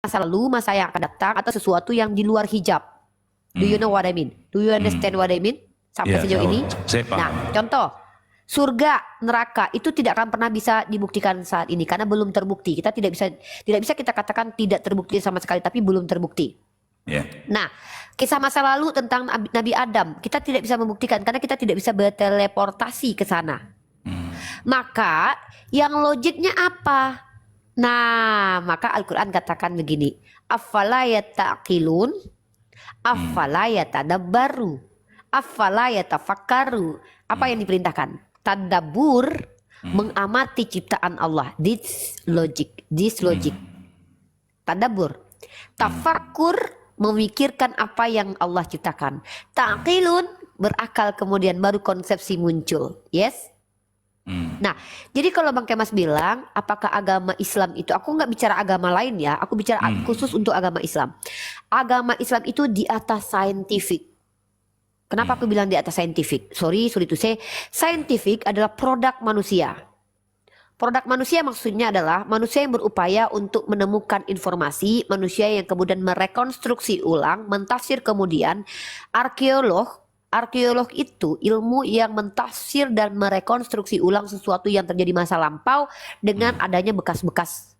masa lalu, masa yang akan datang, atau sesuatu yang di luar hijab. Do you know what I mean? Do you understand what I mean? Sampai sejauh ini. Saya paham. Nah, contoh, surga, neraka itu tidak akan pernah bisa dibuktikan saat ini karena belum terbukti. Kita tidak bisa kita katakan tidak terbukti sama sekali, tapi belum terbukti. Nah, kisah masa lalu tentang Nabi Adam kita tidak bisa membuktikan karena kita tidak bisa berteleportasi ke sana. Maka yang logiknya apa? Nah, maka Al-Quran katakan begini, afala yata'qilun, afala yatadabbaru, afala yatafakkaru. Apa yang diperintahkan? Tadabbur, mengamati ciptaan Allah. This logic. Tadabbur. Tafakkur, memikirkan apa yang Allah ciptakan. Ta'qilun, berakal, kemudian baru konsepsi muncul. Yes? Nah, jadi kalau Bang Kemas bilang, apakah agama Islam itu, aku nggak bicara agama lain ya, aku bicara khusus untuk agama Islam. Agama Islam itu di atas saintifik. Kenapa aku bilang di atas saintifik? Sorry to say, saintifik adalah produk manusia. Produk manusia maksudnya adalah manusia yang berupaya untuk menemukan informasi, manusia yang kemudian merekonstruksi ulang, mentafsir kemudian. Arkeolog itu ilmu yang mentafsir dan merekonstruksi ulang sesuatu yang terjadi masa lampau dengan adanya bekas-bekas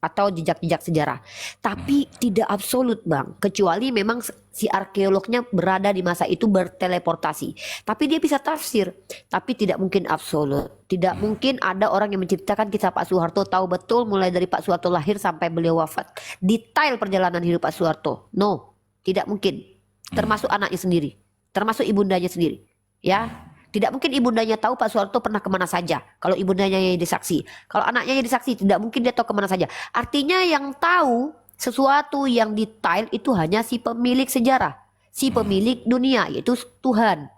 atau jejak-jejak sejarah. Tapi tidak absolut Bang, kecuali memang si arkeolognya berada di masa itu berteleportasi. Tapi dia bisa tafsir, tapi tidak mungkin absolut. Tidak mungkin ada orang yang menciptakan kisah Pak Soeharto tahu betul mulai dari Pak Soeharto lahir sampai beliau wafat. Detail perjalanan hidup Pak Soeharto. No, tidak mungkin. Termasuk anaknya sendiri. Termasuk ibundanya sendiri, ya. Tidak mungkin ibundanya tahu Pak Soeharto pernah kemana saja. Kalau ibundanya jadi saksi, kalau anaknya jadi saksi, tidak mungkin dia tahu kemana saja. Artinya yang tahu sesuatu yang detail itu hanya si pemilik sejarah, si pemilik dunia, yaitu Tuhan.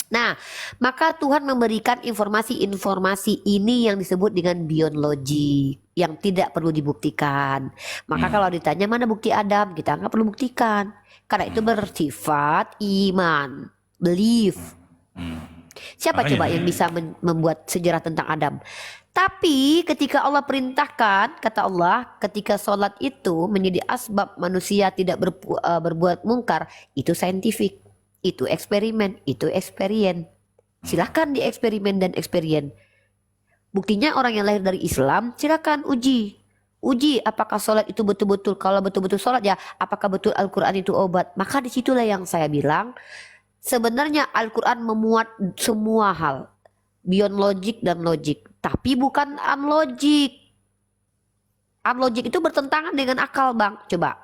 Nah, maka Tuhan memberikan informasi-informasi ini yang disebut dengan beyond logic, yang tidak perlu dibuktikan. Maka kalau ditanya mana bukti Adam, kita nggak perlu buktikan. Karena itu bersifat iman, belief. Siapa coba yang bisa membuat sejarah tentang Adam? Tapi ketika Allah perintahkan, kata Allah, ketika sholat itu menjadi asbab manusia tidak berbuat mungkar, itu saintifik, itu eksperimen, itu experience. Silahkan dieksperimen dan experience. Buktinya orang yang lahir dari Islam, silahkan uji apakah sholat itu betul-betul, kalau betul-betul sholat ya apakah betul Al-Quran itu obat. Maka disitulah yang saya bilang, sebenarnya Al-Quran memuat semua hal beyond logic dan logik, tapi bukan unlogic. Unlogic itu bertentangan dengan akal Bang. Coba,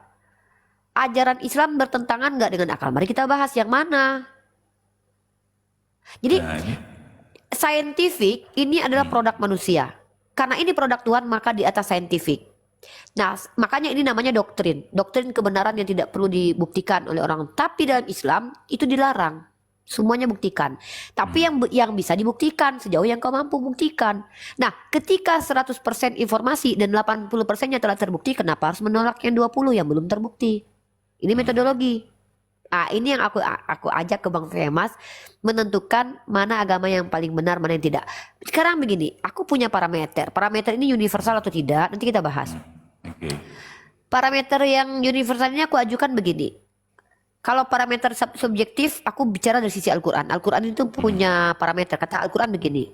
ajaran Islam bertentangan nggak dengan akal? Mari kita bahas yang mana. Jadi saintifik ini adalah produk manusia. Karena ini produk Tuhan, maka di atas saintifik. Nah, makanya ini namanya doktrin. Doktrin kebenaran yang tidak perlu dibuktikan oleh orang. Tapi dalam Islam itu dilarang. Semuanya buktikan. Tapi yang bisa dibuktikan sejauh yang kau mampu buktikan. Nah, ketika 100% informasi dan 80%-nya telah terbukti, kenapa harus menolak yang 20 yang belum terbukti? Ini metodologi. Ini yang aku ajak ke Bang Kemas menentukan mana agama yang paling benar, mana yang tidak. Sekarang begini, aku punya parameter. Parameter ini universal atau tidak? Nanti kita bahas. Parameter yang universal ini aku ajukan begini. Kalau parameter subjektif, aku bicara dari sisi Al-Quran. Al-Quran itu punya parameter. Kata Al-Quran begini.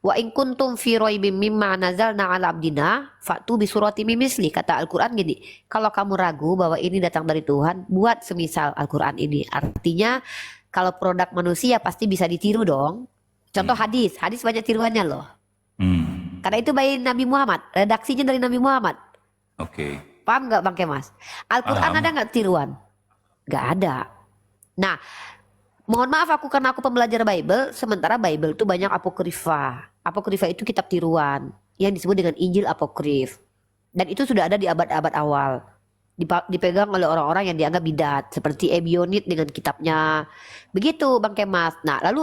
Wa in kuntum fi raibim mimma nazalna ala abdina fa'tu bi surati misli. Kata Al-Quran gini, kalau kamu ragu bahwa ini datang dari Tuhan, buat semisal Al-Quran ini. Artinya kalau produk manusia pasti bisa ditiru dong. Contoh hadis banyak tiruannya loh. Karena itu by Nabi Muhammad, redaksinya dari Nabi Muhammad. Paham nggak Bang Kemas? Al-Quran ada nggak tiruan? Nggak ada. Nah, mohon maaf karena aku pembelajar Bible, sementara Bible itu banyak apokrifa. Apokrifa itu kitab tiruan yang disebut dengan Injil apokrif. Dan itu sudah ada di abad-abad awal. Dipegang oleh orang-orang yang dianggap bidat, seperti Ebionit dengan kitabnya. Begitu Bang Kemas. Nah, lalu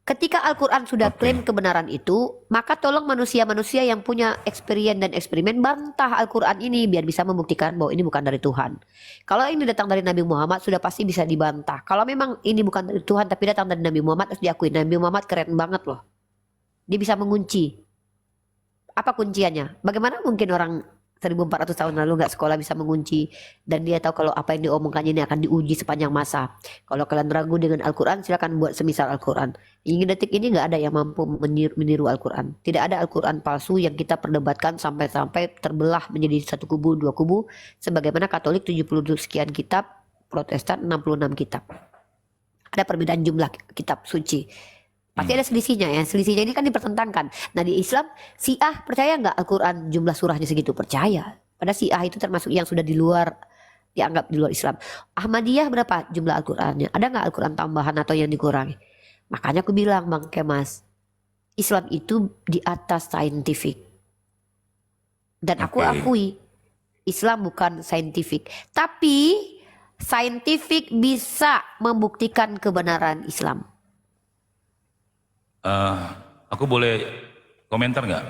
ketika Al-Quran sudah klaim kebenaran itu, maka tolong manusia-manusia yang punya experience dan eksperimen bantah Al-Quran ini biar bisa membuktikan bahwa ini bukan dari Tuhan. Kalau ini datang dari Nabi Muhammad sudah pasti bisa dibantah. Kalau memang ini bukan dari Tuhan tapi datang dari Nabi Muhammad, harus diakui Nabi Muhammad keren banget loh. Dia bisa mengunci. Apa kunciannya? Bagaimana mungkin orang 1400 tahun lalu nggak sekolah bisa mengunci, dan dia tahu kalau apa yang diomongkannya ini akan diuji sepanjang masa. Kalau kalian ragu dengan Al-Quran, silakan buat semisal Al-Quran. Hingga detik ini nggak ada yang mampu meniru Al-Quran. Tidak ada Al-Quran palsu yang kita perdebatkan sampai terbelah menjadi satu kubu, dua kubu, sebagaimana Katolik 70 sekian kitab, Protestan 66 kitab. Ada perbedaan jumlah kitab suci. Pasti ada selisihnya ya. Selisihnya ini kan dipertentangkan. Nah di Islam, Syiah percaya nggak Al-Quran jumlah surahnya segitu? Percaya. Pada Syiah itu termasuk yang sudah di luar, dianggap di luar Islam. Ahmadiyah berapa jumlah Al-Qurannya? Ada nggak Al-Quran tambahan atau yang dikurangi? Makanya aku bilang Bang Kemas, Islam itu di atas saintifik. Dan aku akui, Islam bukan saintifik. Tapi saintifik bisa membuktikan kebenaran Islam. Aku boleh komentar nggak?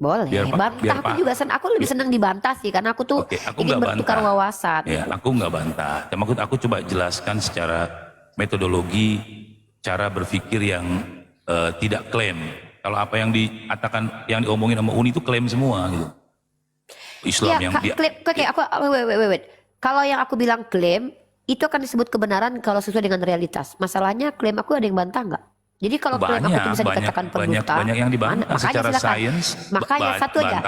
Boleh. Bantah aku juga aku lebih senang dibantah sih, karena aku tuh ingin bertukar wawasan. Ya, aku nggak bantah. Aku coba jelaskan secara metodologi, cara berpikir yang tidak klaim. Kalau apa yang dikatakan, yang diomongin sama Uni itu klaim semua gitu. Islam ya, yang dia. Wait. Kalau yang aku bilang klaim itu akan disebut kebenaran kalau sesuai dengan realitas. Masalahnya klaim aku ada yang bantah nggak? Jadi kalau klaim aku itu bisa dikatakan pendusta, banyak yang dibantah secara sains. Makanya satu aja.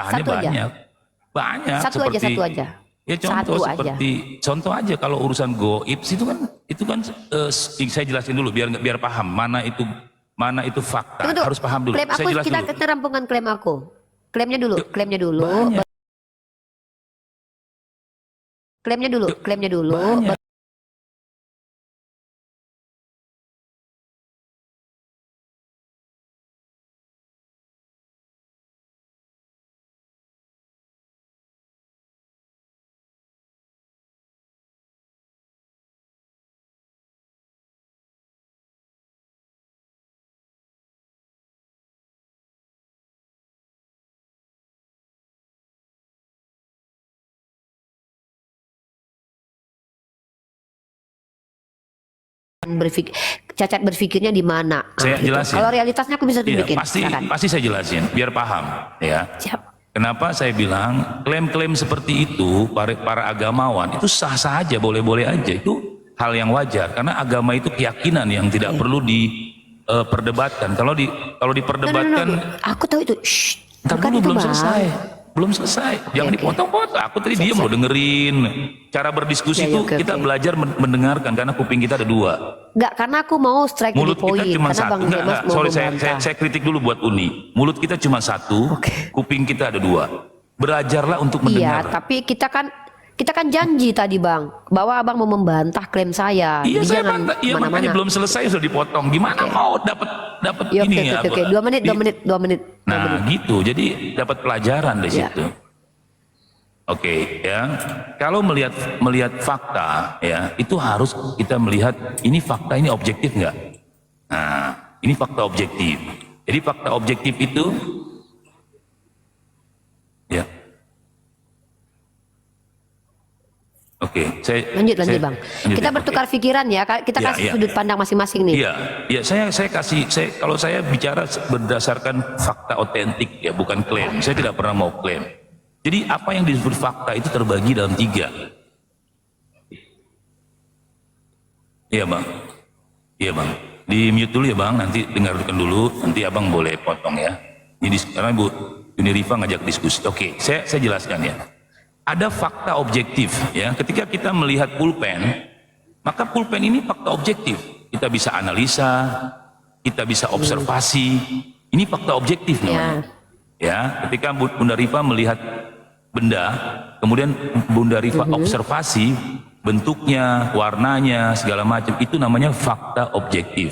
Banyak. Satu aja. Ya contoh aja kalau urusan goib itu kan saya jelasin dulu biar paham mana itu fakta. Tunggu, harus paham dulu. Klaim aku, kita rampungkan klaim aku. Klaimnya dulu. Klaimnya dulu. Banyak. Cacat berpikirnya di mana? Saya jelasin. Kalau realitasnya aku bisa tunjukin. Pasti saya jelasin biar paham ya. Siap. Kenapa saya bilang klaim-klaim seperti itu para agamawan itu sah-sah aja, boleh-boleh aja, itu hal yang wajar karena agama itu keyakinan yang tidak perlu diperdebatkan. Kalau diperdebatkan, aku tahu itu. Ntar dulu belum selesai. Jangan dipotong-potong. Aku tadi diam loh dengerin. Cara berdiskusi itu kita belajar mendengarkan karena kuping kita ada dua. Enggak, karena aku mau strike mulut di poin. Kita cuma satu. Enggak, sorry saya kritik dulu buat Uni. Mulut kita cuma satu, kuping kita ada dua. Belajarlah untuk mendengar. Iya, tapi kita kan janji tadi Bang, bahwa Abang mau membantah klaim saya. Iya, jadi saya jangan bantah. Iya, makanya belum selesai sudah dipotong. Gimana mau dapat ya, ini ya? Oke. 2 menit. Nah, gitu. Jadi dapat pelajaran dari situ. Oke, ya. Kalau melihat fakta, ya, itu harus kita melihat ini fakta ini objektif nggak? Nah, ini fakta objektif. Jadi fakta objektif itu, ya. Oke, lanjut Bang. Kita bertukar pikiran ya. Kita kasih sudut pandang masing-masing nih. Iya. Kalau saya bicara berdasarkan fakta otentik ya, bukan klaim. Saya tidak pernah mau klaim. Jadi apa yang disebut fakta itu terbagi dalam 3. Iya bang. Di mute dulu ya bang. Nanti dengarkan dulu. Nanti abang boleh potong ya. Jadi karena Bu Uni Rifa ngajak diskusi. Oke, saya jelaskan ya. Ada fakta objektif ya. Ketika kita melihat pulpen, maka pulpen ini fakta objektif. Kita bisa analisa, kita bisa observasi. Ini fakta objektif namanya. Ya, ketika Bunda Rifa melihat benda, kemudian Bunda Rifa observasi bentuknya, warnanya, segala macam, itu namanya fakta objektif.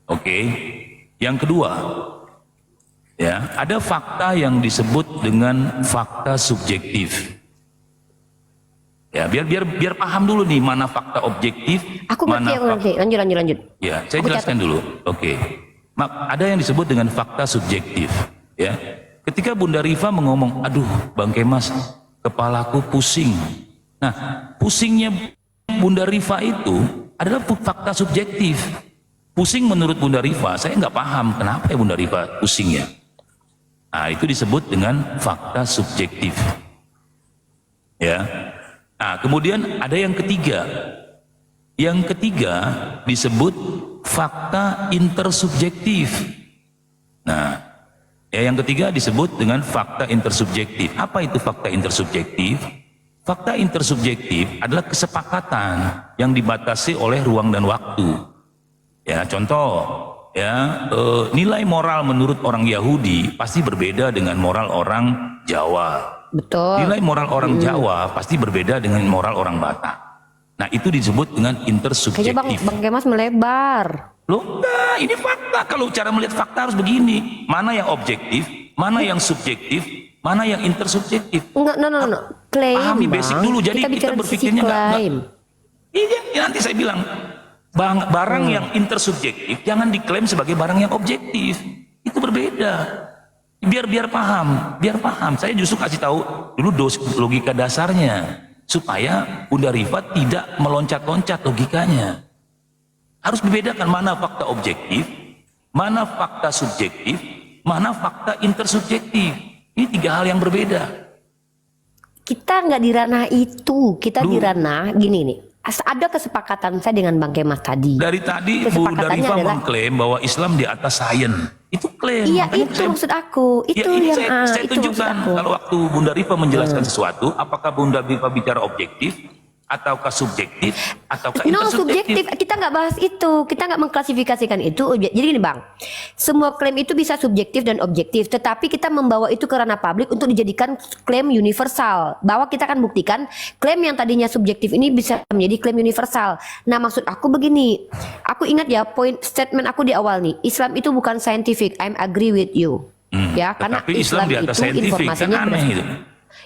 Oke. Yang kedua, ya, ada fakta yang disebut dengan fakta subjektif. Ya, biar paham dulu nih mana fakta objektif, aku ngerti. Lanjut. Ya, saya jelaskan dulu. Oke. Ada yang disebut dengan fakta subjektif, ya. Ketika Bunda Rifa mengomong, "Aduh, Bang Kemas, kepalaku pusing." Nah, pusingnya Bunda Rifa itu adalah fakta subjektif. Pusing menurut Bunda Rifa, saya nggak paham kenapa ya Bunda Rifa pusingnya. Nah, itu disebut dengan fakta subjektif. Ya. Nah, kemudian ada yang ketiga. Yang ketiga disebut fakta intersubjektif. Nah, ya, yang ketiga disebut dengan fakta intersubjektif. Apa itu fakta intersubjektif? Fakta intersubjektif adalah kesepakatan yang dibatasi oleh ruang dan waktu. Ya, contoh, ya, nilai moral menurut orang Yahudi pasti berbeda dengan moral orang Jawa. Betul. Nilai moral orang Jawa pasti berbeda dengan moral orang Batak. Nah, itu disebut dengan Kayaknya intersubjektif. Bang Kemas melebar. Loh, enggak, ini fakta. Kalau cara melihat fakta harus begini. Mana yang objektif, mana yang subjektif, mana yang intersubjektif. Enggak, no. Klaim, Pahami basic Bang. dulu. Jadi kita bicara kita di sisi berpikirnya klaim. Iya, ya nanti saya bilang. Barang yang intersubjektif jangan diklaim sebagai barang yang objektif. Itu berbeda. Biar paham. Saya justru kasih tahu dulu logika dasarnya supaya Bunda Rifa tidak meloncat-loncat logikanya. Harus dibedakan mana fakta objektif, mana fakta subjektif, mana fakta intersubjektif. Ini 3 hal yang berbeda. Kita nggak di ranah itu, kita di ranah gini nih. Ada kesepakatan saya dengan Bang Kemas tadi. Dari tadi Bunda Kesepakatannya Rifa adalah- mengklaim bahwa Islam di atas sains. Itu klaim. Iya, Makanya itu maksud aku. Itu ini yang saya itu maksud tunjukkan. aku. Kalau waktu Bunda Rifa menjelaskan sesuatu, apakah Bunda Rifa bicara objektif, ataukah subjektif, ataukah No, intersubjektif? subjektif. Kita nggak bahas itu. Kita nggak mengklasifikasikan itu. Jadi gini Bang, semua klaim itu bisa subjektif dan objektif. Tetapi kita membawa itu ke ranah publik untuk dijadikan klaim universal. Bahwa kita akan buktikan klaim yang tadinya subjektif ini bisa menjadi klaim universal. Nah, maksud aku begini. Aku ingat ya poin statement aku di awal nih. Islam itu bukan scientific. I'm agree with you. Ya, karena Tetapi Islam di atas itu saintifik, kan informasinya aneh gitu.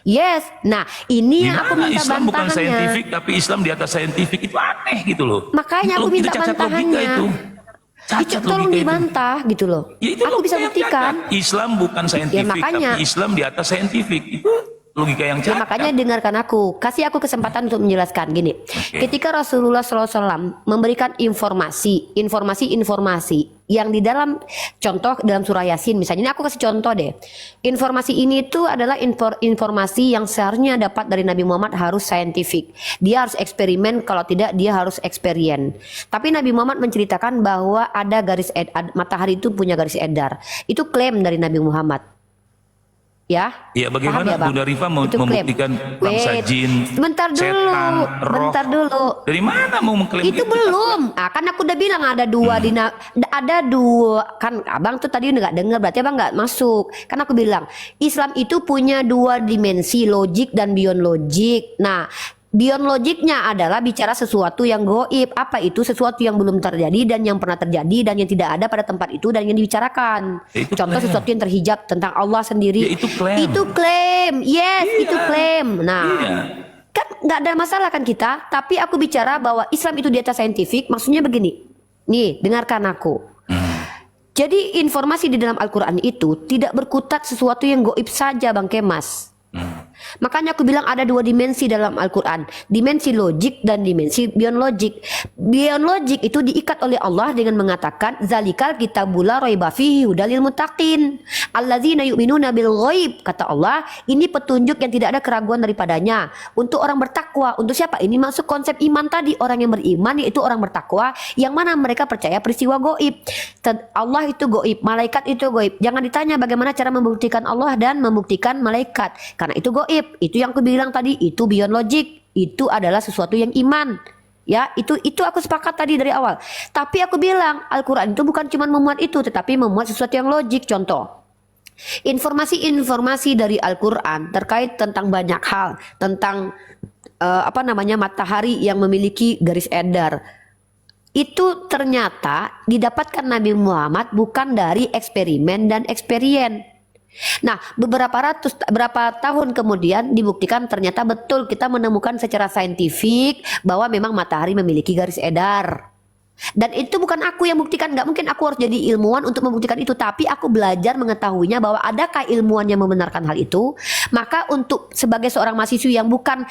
Yes, nah ini yang aku Gimana minta Islam bukan bantahannya. saintifik, tapi Islam di atas saintifik, itu aneh gitu loh. Makanya aku Itu minta cacat logika bantahannya. itu. Cacat Itu tolong logika itu. dibantah gitu loh. Ya, itu Aku bisa logika yang buktikan. cacat. Islam bukan saintifik, makanya. tapi Islam di atas saintifik. Itu logika yang Ya, cacat. makanya dengarkan aku, kasih aku kesempatan untuk menjelaskan gini. Ketika Rasulullah SAW memberikan informasi yang di dalam contoh dalam surah Yasin, misalnya ini aku kasih contoh deh. Informasi ini itu adalah informasi yang seharusnya dapat dari Nabi Muhammad harus saintifik. Dia harus eksperimen, kalau tidak dia harus experience. Tapi Nabi Muhammad menceritakan bahwa ada matahari itu punya garis edar. Itu klaim dari Nabi Muhammad. Ya, Ya, bagaimana Bang? Bunda Rifa Itu klaim. membuktikan bangsa Wait, jin, sebentar dulu, setan, roh? bentar dulu. Dari mana mau mengklaim Itu belum. Ah, kan aku udah bilang ada dua ada dua kan abang tuh tadi nggak dengar, berarti abang nggak masuk. Kan aku bilang Islam itu punya 2 dimensi, logik dan beyond logik. Nah, beyond logiknya adalah bicara sesuatu yang goib. Apa itu? Sesuatu yang belum terjadi dan yang pernah terjadi dan yang tidak ada pada tempat itu dan yang dibicarakan. Ya, itu Contoh klaim. sesuatu yang terhijab tentang Allah sendiri. Ya, itu klaim. Itu klaim. Yes, Iya. itu klaim. Nah, Iya. kan nggak ada masalah kan kita, tapi aku bicara bahwa Islam itu di atas saintifik, maksudnya begini. Nih, dengarkan aku. Jadi informasi di dalam Al-Quran itu tidak berkutat sesuatu yang goib saja, Bang Kemas. Makanya aku bilang ada 2 dimensi dalam Al-Quran, dimensi logik dan dimensi beyond logik. Beyond logik itu diikat oleh Allah dengan mengatakan zalikal kitabul la raiba fihi hudalil muttaqin alladzina yu'minuna bil ghaib. Kata Allah, ini petunjuk yang tidak ada keraguan daripadanya untuk orang bertakwa. Untuk siapa? Ini masuk konsep iman tadi, orang yang beriman yaitu orang bertakwa yang mana mereka percaya peristiwa goib. Allah itu goib, malaikat itu goib. Jangan ditanya bagaimana cara membuktikan Allah dan membuktikan malaikat, karena itu goib. Itu yang aku bilang tadi, itu beyond logic. Itu adalah sesuatu yang iman. Ya, itu aku sepakat tadi dari awal. Tapi aku bilang Al-Quran itu bukan cuma memuat itu, tetapi memuat sesuatu yang logik. Contoh, informasi-informasi dari Al-Quran terkait tentang banyak hal, tentang matahari yang memiliki garis edar. Itu ternyata didapatkan Nabi Muhammad bukan dari eksperimen dan experience. Nah, berapa tahun kemudian dibuktikan ternyata betul kita menemukan secara saintifik bahwa memang matahari memiliki garis edar. Dan itu bukan aku yang buktikan, nggak mungkin aku harus jadi ilmuwan untuk membuktikan itu. Tapi aku belajar mengetahuinya bahwa adakah ilmuwan yang membenarkan hal itu. Maka untuk sebagai seorang mahasiswi yang bukan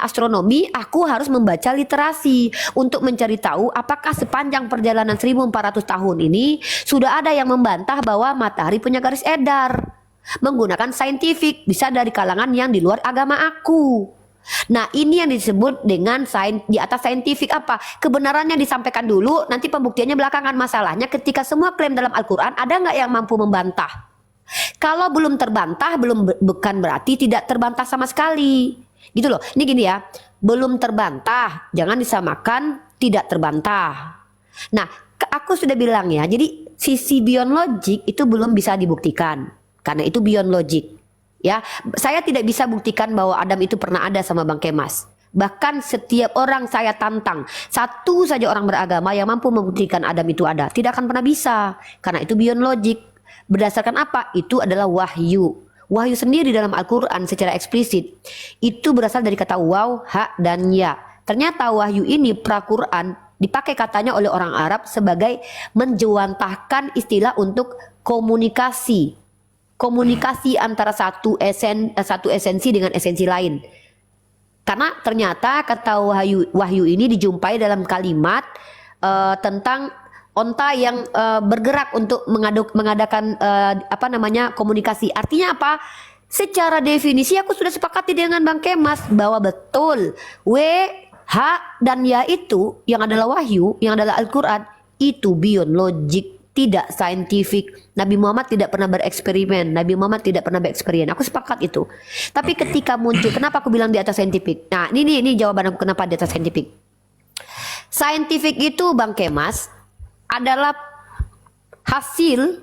astronomi, aku harus membaca literasi untuk mencari tahu apakah sepanjang perjalanan 1400 tahun ini sudah ada yang membantah bahwa matahari punya garis edar menggunakan saintifik, bisa dari kalangan yang di luar agama aku. Nah, ini yang disebut dengan di atas saintifik apa? Kebenarannya disampaikan dulu, nanti pembuktiannya belakangan. Masalahnya ketika semua klaim dalam Al-Quran, ada nggak yang mampu membantah? Kalau belum terbantah, bukan berarti tidak terbantah sama sekali. Gitu loh. Ini gini ya, belum terbantah, jangan disamakan tidak terbantah. Nah, aku sudah bilang ya, jadi sisi beyond logic itu belum bisa dibuktikan. Karena itu beyond logic. Ya, saya tidak bisa buktikan bahwa Adam itu pernah ada sama Bang Kemas. Bahkan setiap orang saya tantang, satu saja orang beragama yang mampu membuktikan Adam itu ada, tidak akan pernah bisa. Karena itu beyond logic. Berdasarkan apa? Itu adalah wahyu. Wahyu sendiri dalam Al-Quran secara eksplisit itu berasal dari kata waw, ha, dan ya. Ternyata wahyu ini pra-Quran dipakai katanya oleh orang Arab sebagai menjewantahkan istilah untuk komunikasi antara satu esensi dengan esensi lain. Karena ternyata kata wahyu ini dijumpai dalam kalimat tentang onta yang bergerak untuk mengadakan komunikasi. Artinya apa? Secara definisi aku sudah sepakati dengan Bang Kemas bahwa betul H dan ya itu yang adalah wahyu, yang adalah Al-Quran, itu beyond logic, tidak saintifik. Nabi Muhammad tidak pernah bereksperimen. Nabi Muhammad tidak pernah bereksperimen. Aku sepakat itu. Tapi ketika muncul, kenapa aku bilang di atas saintifik? Nah, ini jawaban aku kenapa di atas saintifik. Saintifik itu Bang Kemas adalah hasil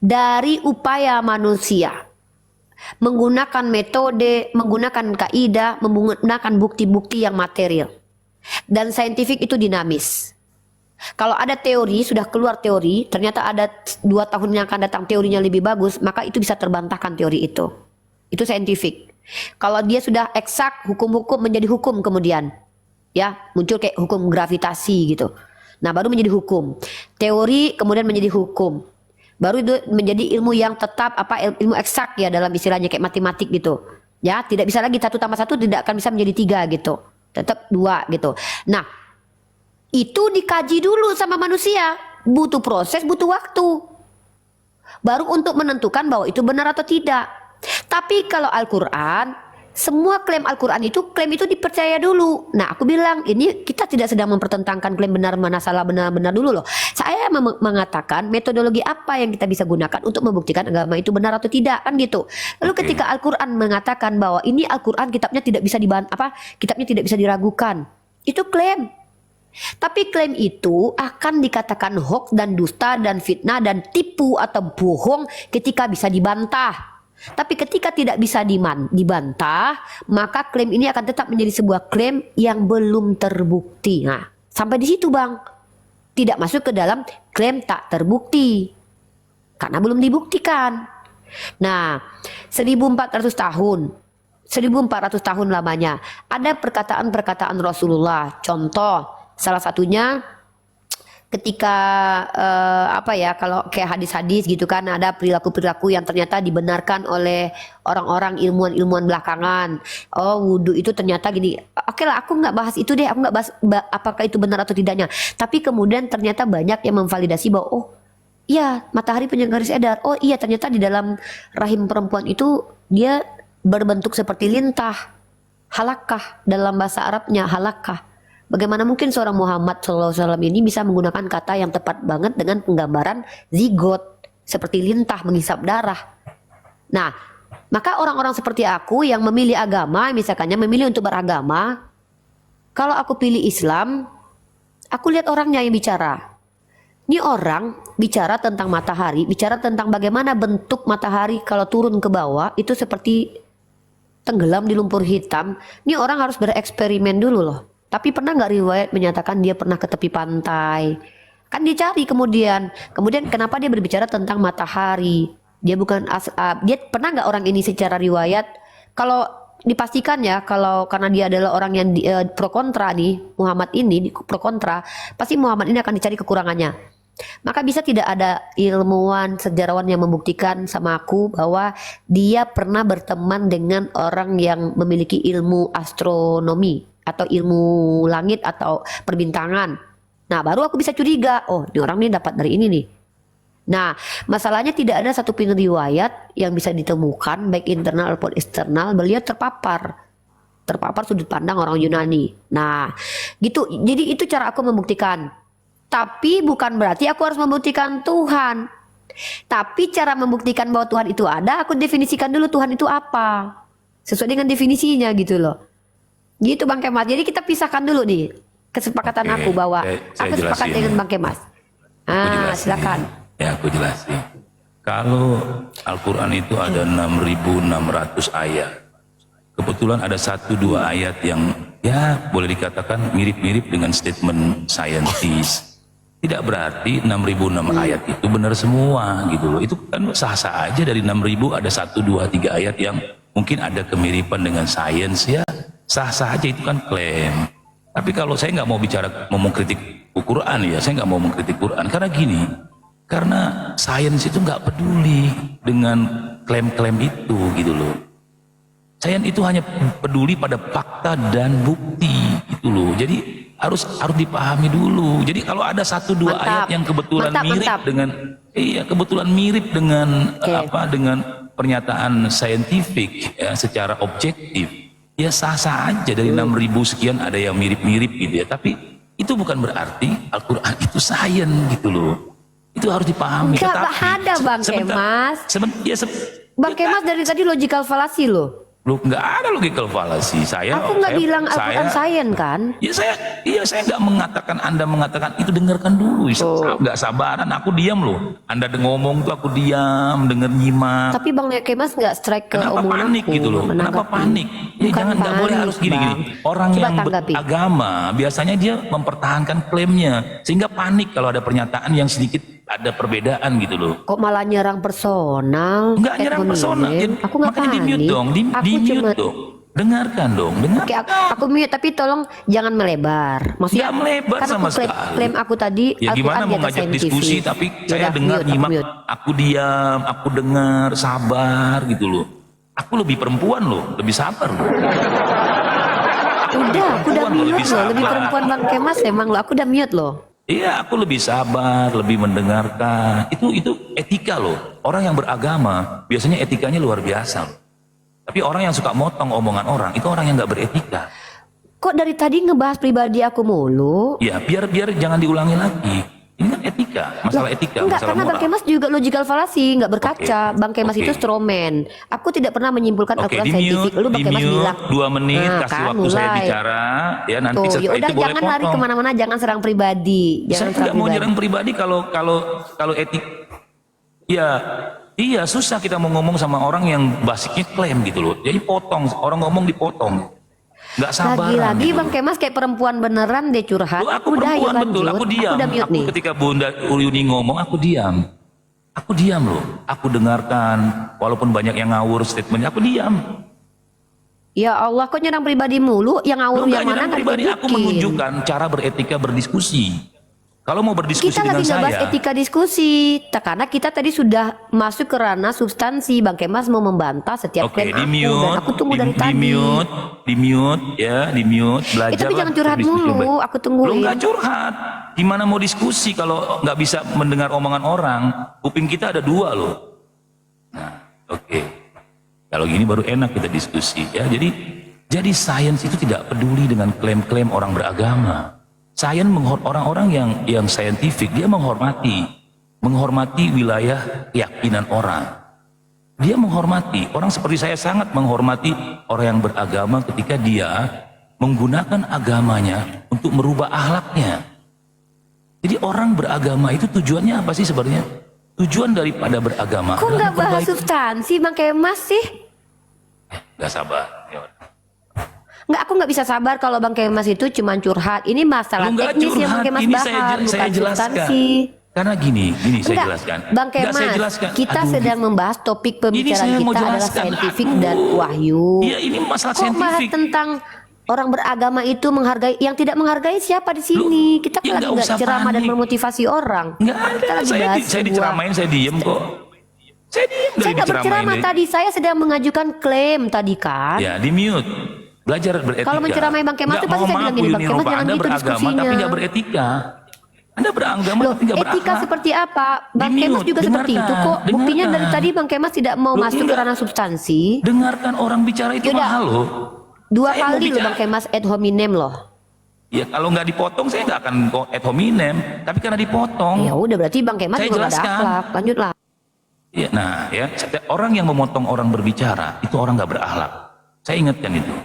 dari upaya manusia menggunakan metode, menggunakan kaidah, menggunakan bukti-bukti yang material. Dan saintifik itu dinamis. Kalau ada teori, sudah keluar teori, ternyata ada 2 tahun yang akan datang teorinya lebih bagus, maka itu bisa terbantahkan teori itu. Itu saintifik. Kalau dia sudah eksak, hukum-hukum menjadi hukum kemudian. Ya, muncul kayak hukum gravitasi gitu. Nah, baru menjadi hukum. Teori kemudian menjadi hukum. Baru itu menjadi ilmu yang tetap ilmu eksak ya dalam istilahnya kayak matematik gitu. Ya, tidak bisa lagi 1 tambah 1 tidak akan bisa menjadi 3 gitu. Tetap 2 gitu. Nah, itu dikaji dulu sama manusia, butuh proses, butuh waktu, baru untuk menentukan bahwa itu benar atau tidak. Tapi kalau Al-Quran, semua klaim Al-Quran klaim itu dipercaya dulu. Nah, aku bilang ini kita tidak sedang mempertentangkan klaim benar mana salah, benar dulu loh. Saya mengatakan metodologi apa yang kita bisa gunakan untuk membuktikan agama itu benar atau tidak, kan gitu. Lalu ketika Al-Quran mengatakan bahwa ini Al-Quran kitabnya tidak bisa kitabnya tidak bisa diragukan, itu klaim. Tapi klaim itu akan dikatakan hoax dan dusta dan fitnah dan tipu atau bohong ketika bisa dibantah. Tapi ketika tidak bisa dibantah, maka klaim ini akan tetap menjadi sebuah klaim yang belum terbukti. Nah, sampai di situ Bang. Tidak masuk ke dalam klaim tak terbukti. Karena belum dibuktikan. Nah, 1400 tahun. 1400 tahun lamanya. Ada perkataan-perkataan Rasulullah. Contoh, salah satunya ketika kalau kayak hadis-hadis gitu kan, ada perilaku-perilaku yang ternyata dibenarkan oleh orang-orang ilmuwan belakangan. Oh, wudhu itu ternyata gini. Oke lah, aku nggak bahas itu deh. Aku nggak bahas apakah itu benar atau tidaknya. Tapi kemudian ternyata banyak yang memvalidasi bahwa oh iya, matahari punya garis edar. Oh iya, ternyata di dalam rahim perempuan itu dia berbentuk seperti lintah. Halakah, dalam bahasa Arabnya halakah. Bagaimana mungkin seorang Muhammad SAW ini bisa menggunakan kata yang tepat banget dengan penggambaran zigot seperti lintah menghisap darah. Nah, maka orang-orang seperti aku yang memilih agama, misalkannya memilih untuk beragama, kalau aku pilih Islam, aku lihat orangnya yang bicara. Ini orang bicara tentang matahari, bicara tentang bagaimana bentuk matahari kalau turun ke bawah itu seperti tenggelam di lumpur hitam. Ini orang harus bereksperimen dulu loh. Tapi pernah nggak riwayat menyatakan dia pernah ke tepi pantai? Kan dicari kemudian kenapa dia berbicara tentang matahari? Dia bukan dia pernah nggak orang ini secara riwayat? Kalau dipastikan ya, kalau karena dia adalah orang yang pro kontra nih, Muhammad ini pro kontra, pasti Muhammad ini akan dicari kekurangannya. Maka bisa tidak ada ilmuwan sejarawan yang membuktikan sama aku bahwa dia pernah berteman dengan orang yang memiliki ilmu astronomi atau ilmu langit atau perbintangan. Nah, baru aku bisa curiga, oh ini orang ini dapat dari ini nih. Nah, masalahnya tidak ada satu pun riwayat yang bisa ditemukan baik internal maupun eksternal beliau terpapar sudut pandang orang Yunani. Nah, gitu. Jadi itu cara aku membuktikan. Tapi bukan berarti aku harus membuktikan Tuhan. Tapi cara membuktikan bahwa Tuhan itu ada, aku definisikan dulu Tuhan itu apa. Sesuai dengan definisinya gitu loh. Gitu Bang Kemas. Jadi kita pisahkan dulu nih kesepakatan aku bahwa aku sepakat dengan Bang Kemas. Silakan. Ya, aku jelasin. Kalau Al-Quran itu ada 6.600 ayat. Kebetulan ada 1-2 ayat yang ya boleh dikatakan mirip-mirip dengan statement saintis. Tidak berarti 6.006 ayat itu benar semua gitu loh. Itu kan sah-sah aja, dari 6.000 ada 1, 2, 3 ayat yang mungkin ada kemiripan dengan sains, ya sah-sah aja, itu kan klaim. Tapi kalau saya nggak mau bicara, mau mengkritik Al-Quran ya, saya nggak mau mengkritik Quran karena gini. Karena sains itu nggak peduli dengan klaim-klaim itu gitu loh. Sains itu hanya peduli pada fakta dan bukti gitu loh. Jadi harus dipahami dulu. Jadi kalau ada 1-2 ayat yang kebetulan mirip dengan dengan pernyataan saintifik ya, secara objektif, ya sah-sah aja. Dari 6.000 sekian ada yang mirip-mirip gitu ya. Tapi itu bukan berarti Al-Quran itu sains gitu loh. Itu harus dipahami. Enggak ada Bang Kemas. Bang Kemas dari tadi logical fallacy loh. Lu nggak ada logical fallacy. Aku nggak bilang Al-Quran sains kan? Ya saya nggak mengatakan, Anda mengatakan itu, dengarkan dulu. Nggak sabaran, aku diam loh. Anda ngomong tuh aku diam, denger nyimak. Tapi Bang Kemas nggak strike ke omongan panik aku. Gitu loh. Kenapa panik? Ya jangan, nggak boleh harus gini-gini. Orang yang beragama biasanya dia mempertahankan klaimnya, sehingga panik kalau ada pernyataan yang sedikit ada perbedaan gitu loh. Kok malah nyerang personal? Enggak nyerang personal. Aku nggak panik. Di mute dong, di mute dong. Dengarkan dong, dengarkan. Oke, aku mute, tapi tolong jangan melebar. Maksudnya nggak melebar sama sekali. Klaim aku tadi, ya gimana mau ngajak diskusi tapi saya dengar nyimak, aku diam, aku dengar, sabar gitu loh. Aku lebih perempuan loh, lebih sabar loh. Udah, aku udah mute loh, lebih perempuan Bang Kemas emang loh, aku udah mute loh. Iya, aku lebih sabar, lebih mendengarkan. Itu etika loh. Orang yang beragama biasanya etikanya luar biasa loh. Tapi orang yang suka motong omongan orang, itu orang yang nggak beretika. Kok dari tadi ngebahas pribadi aku mulu? Ya, biar jangan diulangi lagi. Ini kan etika, masalah etika, enggak, masalah karena moral. Bang Kemas juga logical fallacy, nggak berkaca. Bang Kemas itu strawman. Aku tidak pernah menyimpulkan Al-Quran saintifik. Lu Bang Kemas bilang 2 menit, kasih waktu saya bicara. Ya nanti setelah itu boleh jangan lari kemana-mana, jangan serang pribadi. Saya tidak mau nyerang pribadi kalau etik. Ya, iya susah kita mau ngomong sama orang yang basicnya klaim gitu loh. Jadi potong, orang ngomong dipotong. Nggak sabar. Lagi-lagi gitu. Bang Kemas kayak perempuan beneran deh curhat. Aku perempuan betul, aku diam. Aku ketika Bunda Yuni ngomong, aku diam. Aku diam loh. Aku dengarkan, walaupun banyak yang ngawur statementnya, aku diam. Ya Allah, kok nyerang pribadi mulu? Yang ngawur yang mana? Pribadi, aku menunjukkan cara beretika berdiskusi. Kalau mau berdiskusi kita dengan lagi bahas etika diskusi, karena kita tadi sudah masuk ke ranah substansi. Bang Kemas mau membantah setiap klaim aku, dan aku tunggu dari tadi. Di mute, belajar. Tapi jangan curhat mulu, aku tungguin. Lu nggak curhat, gimana mau diskusi kalau nggak bisa mendengar omongan orang? Kuping kita ada 2 loh. Nah, oke. Kalau gini baru enak kita diskusi ya. Jadi sains itu tidak peduli dengan klaim-klaim orang beragama. Sains orang-orang yang saintifik, dia menghormati wilayah keyakinan orang. Dia menghormati orang seperti saya, sangat menghormati orang yang beragama ketika dia menggunakan agamanya untuk merubah akhlaknya. Jadi orang beragama itu tujuannya apa sih sebenarnya? Tujuan daripada beragama. Kok nggak bahas substansi Bang Kemas sih? Nggak sabar. Nggak, aku nggak bisa sabar kalau Bang Kemas itu cuma curhat. Ini masalah teknis yang Bang Kemas bahas, bukan substansi. Karena gini saya Enggak, jelaskan. Bang Enggak, Kemas, saya jelaskan. kita Aduh, sedang membahas topik ini pembicaraan saya mau kita adalah jelaskan. saintifik Aduh. dan wahyu. Iya, ini masalah Kok bahas saintifik. tentang orang beragama itu menghargai, yang tidak menghargai siapa di sini? Kita ya lagi nggak nggak usah ceramah dan panik. memotivasi orang. Enggak Kita ada. lagi Saya, bahas saya diceramain, saya diem kok. Saya diem Saya dari nggak berceramah diceramain. tadi, saya sedang mengajukan klaim tadi kan. Ya, di mute. Belajar beretika. Kalau menceramai Bang Kemas Nggak, itu pasti mohon saya bilang maaf, gini, Bu Bang Yuni Kemas Rupa, jangan Anda gitu beragama diskusinya. tapi nggak beretika. Anda beragama Loh, tapi nggak berakhlak. etika seperti apa? Bang Di Kemas mute, juga seperti itu dengarkan, kok. Buktinya dari dengarkan. tadi Bang Kemas tidak mau Loh, masuk ke enggak. ranah substansi. Dengarkan orang bicara itu Yaudah. mahal loh. Dua Saya mau kali loh bicara. Bang Kemas ad hominem loh. Ya kalau nggak dipotong saya nggak akan ad hominem. Tapi karena dipotong. Ya udah berarti Bang Kemas Saya juga nggak ada jelaskan. akhlak. Lanjutlah. Ya, nah ya, orang yang memotong orang berbicara itu orang nggak berakhlak. Saya ingatkan itu.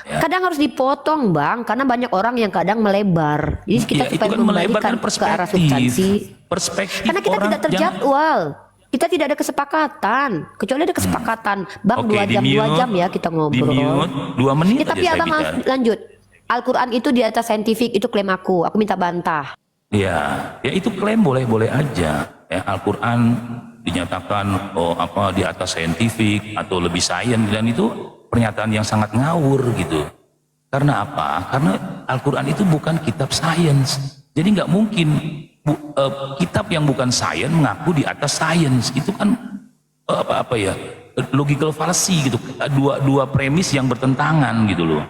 Ya. Kadang harus dipotong Bang, karena banyak orang yang kadang melebar. Jadi kita Ya, itu supaya kan membalikan melebarkan ke arah substansi. Perspektif Karena kita orang tidak terjadwal. Kita tidak ada kesepakatan. Kecuali ada kesepakatan. Bang Oke, 2 jam, di 2 mute, jam ya kita Di ngobrol. mute 2 menit Ya, tapi aja saya abang bicara. lanjut. Al-Quran itu di atas saintifik, itu klaim aku. Aku minta bantah. Ya, ya itu klaim boleh-boleh aja. Ya, Al-Quran dinyatakan di atas saintifik atau lebih sains, dan itu pernyataan yang sangat ngawur gitu. Karena apa? Karena Al-Quran itu bukan kitab sains. Jadi nggak mungkin kitab yang bukan sains mengaku di atas sains. Itu kan logical fallacy gitu. Dua premis yang bertentangan gitu loh.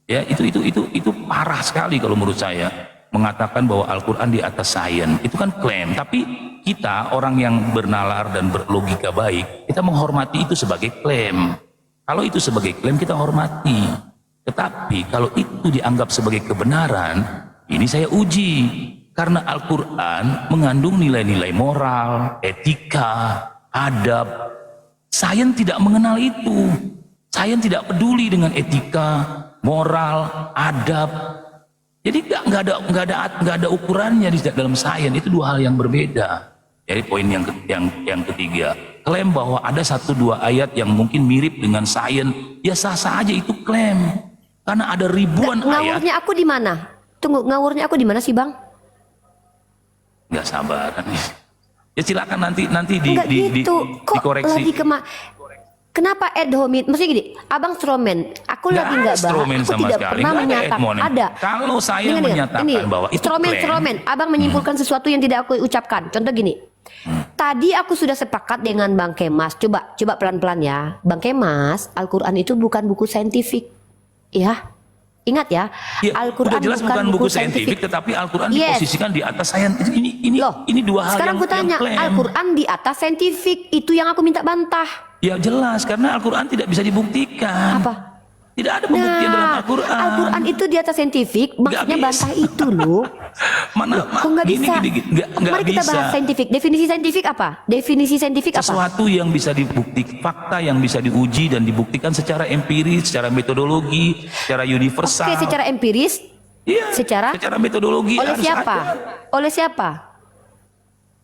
Ya, itu parah sekali kalau menurut saya. Mengatakan bahwa Al-Quran di atas sains itu kan klaim, tapi kita orang yang bernalar dan berlogika baik, kita menghormati itu sebagai klaim. Kalau itu sebagai klaim kita hormati, tetapi kalau itu dianggap sebagai kebenaran, ini saya uji, karena Al-Quran mengandung nilai-nilai moral, etika, adab. Sains tidak mengenal itu. Sains tidak peduli dengan etika, moral, adab. Jadi nggak ada ukurannya di dalam sains. Itu dua hal yang berbeda. Jadi poin yang ketiga, klaim bahwa ada 1-2 ayat yang mungkin mirip dengan sains, ya sah-sah aja itu klaim. Karena ada ribuan ayat. Ngawurnya aku di mana? Tunggu, ngawurnya aku di mana sih Bang? Nggak sabar. Ya silakan nanti Enggak gitu. Kok dikoreksi. lagi kenapa ad hominem? Maksudnya gini, Abang Stroman, aku lagi nggak bahas, Stroman aku sama tidak sekali. pernah Nggak ada menyatakan ad hominem. ada. Kalau saya Dengar, menyatakan ini, bahwa itu klaim. Stroman, Abang menyimpulkan sesuatu yang tidak aku ucapkan. Contoh gini, tadi aku sudah sepakat dengan Bang Kemas. Coba pelan-pelan ya, Bang Kemas. Al-Quran itu bukan buku saintifik, ya. Ingat ya, Ya, Al-Quran udah jelas bukan buku saintifik, tetapi Al-Quran diposisikan di atas sains. Ini dua hal sekarang yang aku tanya, klaim. Al-Quran di atas saintifik, itu yang aku minta bantah. Ya jelas, karena Al-Quran tidak bisa dibuktikan. Apa? Tidak ada pembuktian dalam Al-Quran. Al-Quran itu di atas saintifik, maksudnya bisa. bantah itu loh. Kok nggak bisa? Nggak Mari kita bisa. bahas saintifik. Definisi saintifik apa? Definisi saintifik apa? Sesuatu yang bisa dibuktikan, fakta yang bisa diuji dan dibuktikan secara empiris, secara metodologi, secara universal. Oke, secara empiris. Iya, secara metodologi. oleh harus siapa? ada. Oleh siapa?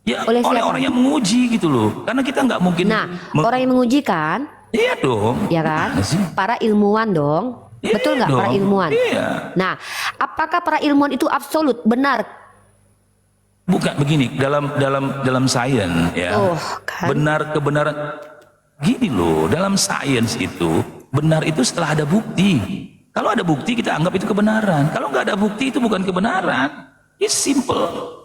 Ya, Oleh oleh siapa? orang yang menguji gitu loh. Karena kita nggak mungkin. Nah, orang yang menguji kan, Iya dong. ya kan? Mana sih? Para ilmuwan dong. Iya Betul nggak para dong. ilmuwan? Iya. Nah, apakah para ilmuwan itu absolut benar? Bukan begini, dalam sains ya. Oh, kan. Benar kebenaran gini loh, dalam sains itu benar itu setelah ada bukti. Kalau ada bukti kita anggap itu kebenaran. Kalau nggak ada bukti itu bukan kebenaran. It's simple.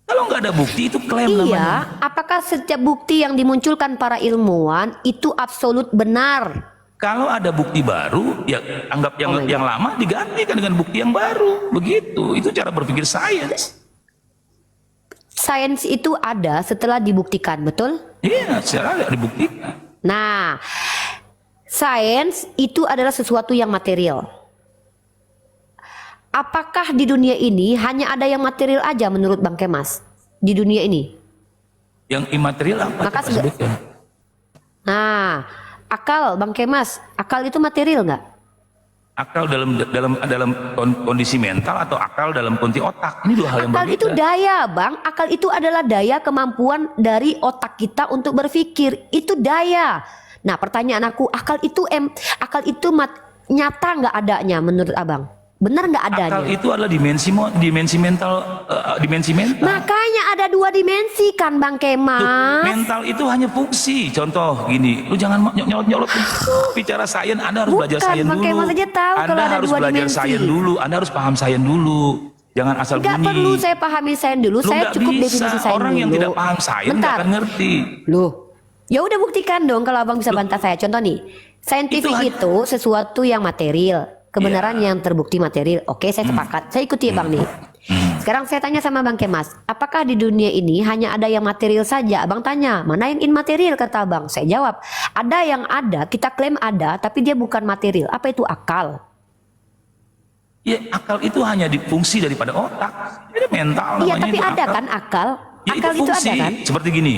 Kalau nggak ada bukti itu klaim namanya. Iya, apakah setiap bukti yang dimunculkan para ilmuwan itu absolut benar? Kalau ada bukti baru, ya anggap yang lama digantikan dengan bukti yang baru. Begitu, itu cara berpikir sains. Sains itu ada setelah dibuktikan, betul? Iya, secara nggak dibuktikan. Nah, sains itu adalah sesuatu yang material. Apakah di dunia ini hanya ada yang material aja menurut Bang Kemas? Di dunia ini? Yang imaterial apa? Maka Coba sebutkan. Nah, akal Bang Kemas, akal itu material nggak? Akal dalam kondisi mental atau akal dalam kondisi otak, ini dua hal yang Akal berbeda. itu daya, Bang. Akal itu adalah daya kemampuan dari otak kita untuk berpikir. Itu daya. Nah, pertanyaan aku, akal itu nyata nggak adanya menurut Abang? Benar nggak adanya? Akal itu adalah dimensi mental, dimensi mental. Makanya ada 2 dimensi kan Bang Kemas. Mental itu hanya fungsi. Contoh gini, lu jangan nyolot-nyolot bicara sains. Anda harus belajar sains Bang dulu. Kemas aja tahu Anda kalau ada harus 2 belajar dimensi. sains dulu. Anda harus paham sains dulu. Jangan asal Nggak bunyi. perlu saya pahami sains dulu. Lu Saya nggak cukup bisa. definisi sains Orang dulu. yang tidak paham sains nggak Bentar. akan ngerti. Loh, ya udah buktikan dong kalau abang bisa bantah saya. Contoh nih, saintifik itu sesuatu yang material, kebenaran yang terbukti material. Oke, saya sepakat. Saya ikuti bang nih. Sekarang saya tanya sama Bang Kemas, apakah di dunia ini hanya ada yang material saja? Abang tanya, mana yang immaterial kata abang? Saya jawab, ada yang ada, kita klaim ada, tapi dia bukan material. Apa itu akal? Ya, akal itu hanya fungsi daripada otak. Ini mental Iya, namanya. tapi itu ada akal. kan akal? Ya, Akal itu fungsi. ada kan? Seperti gini,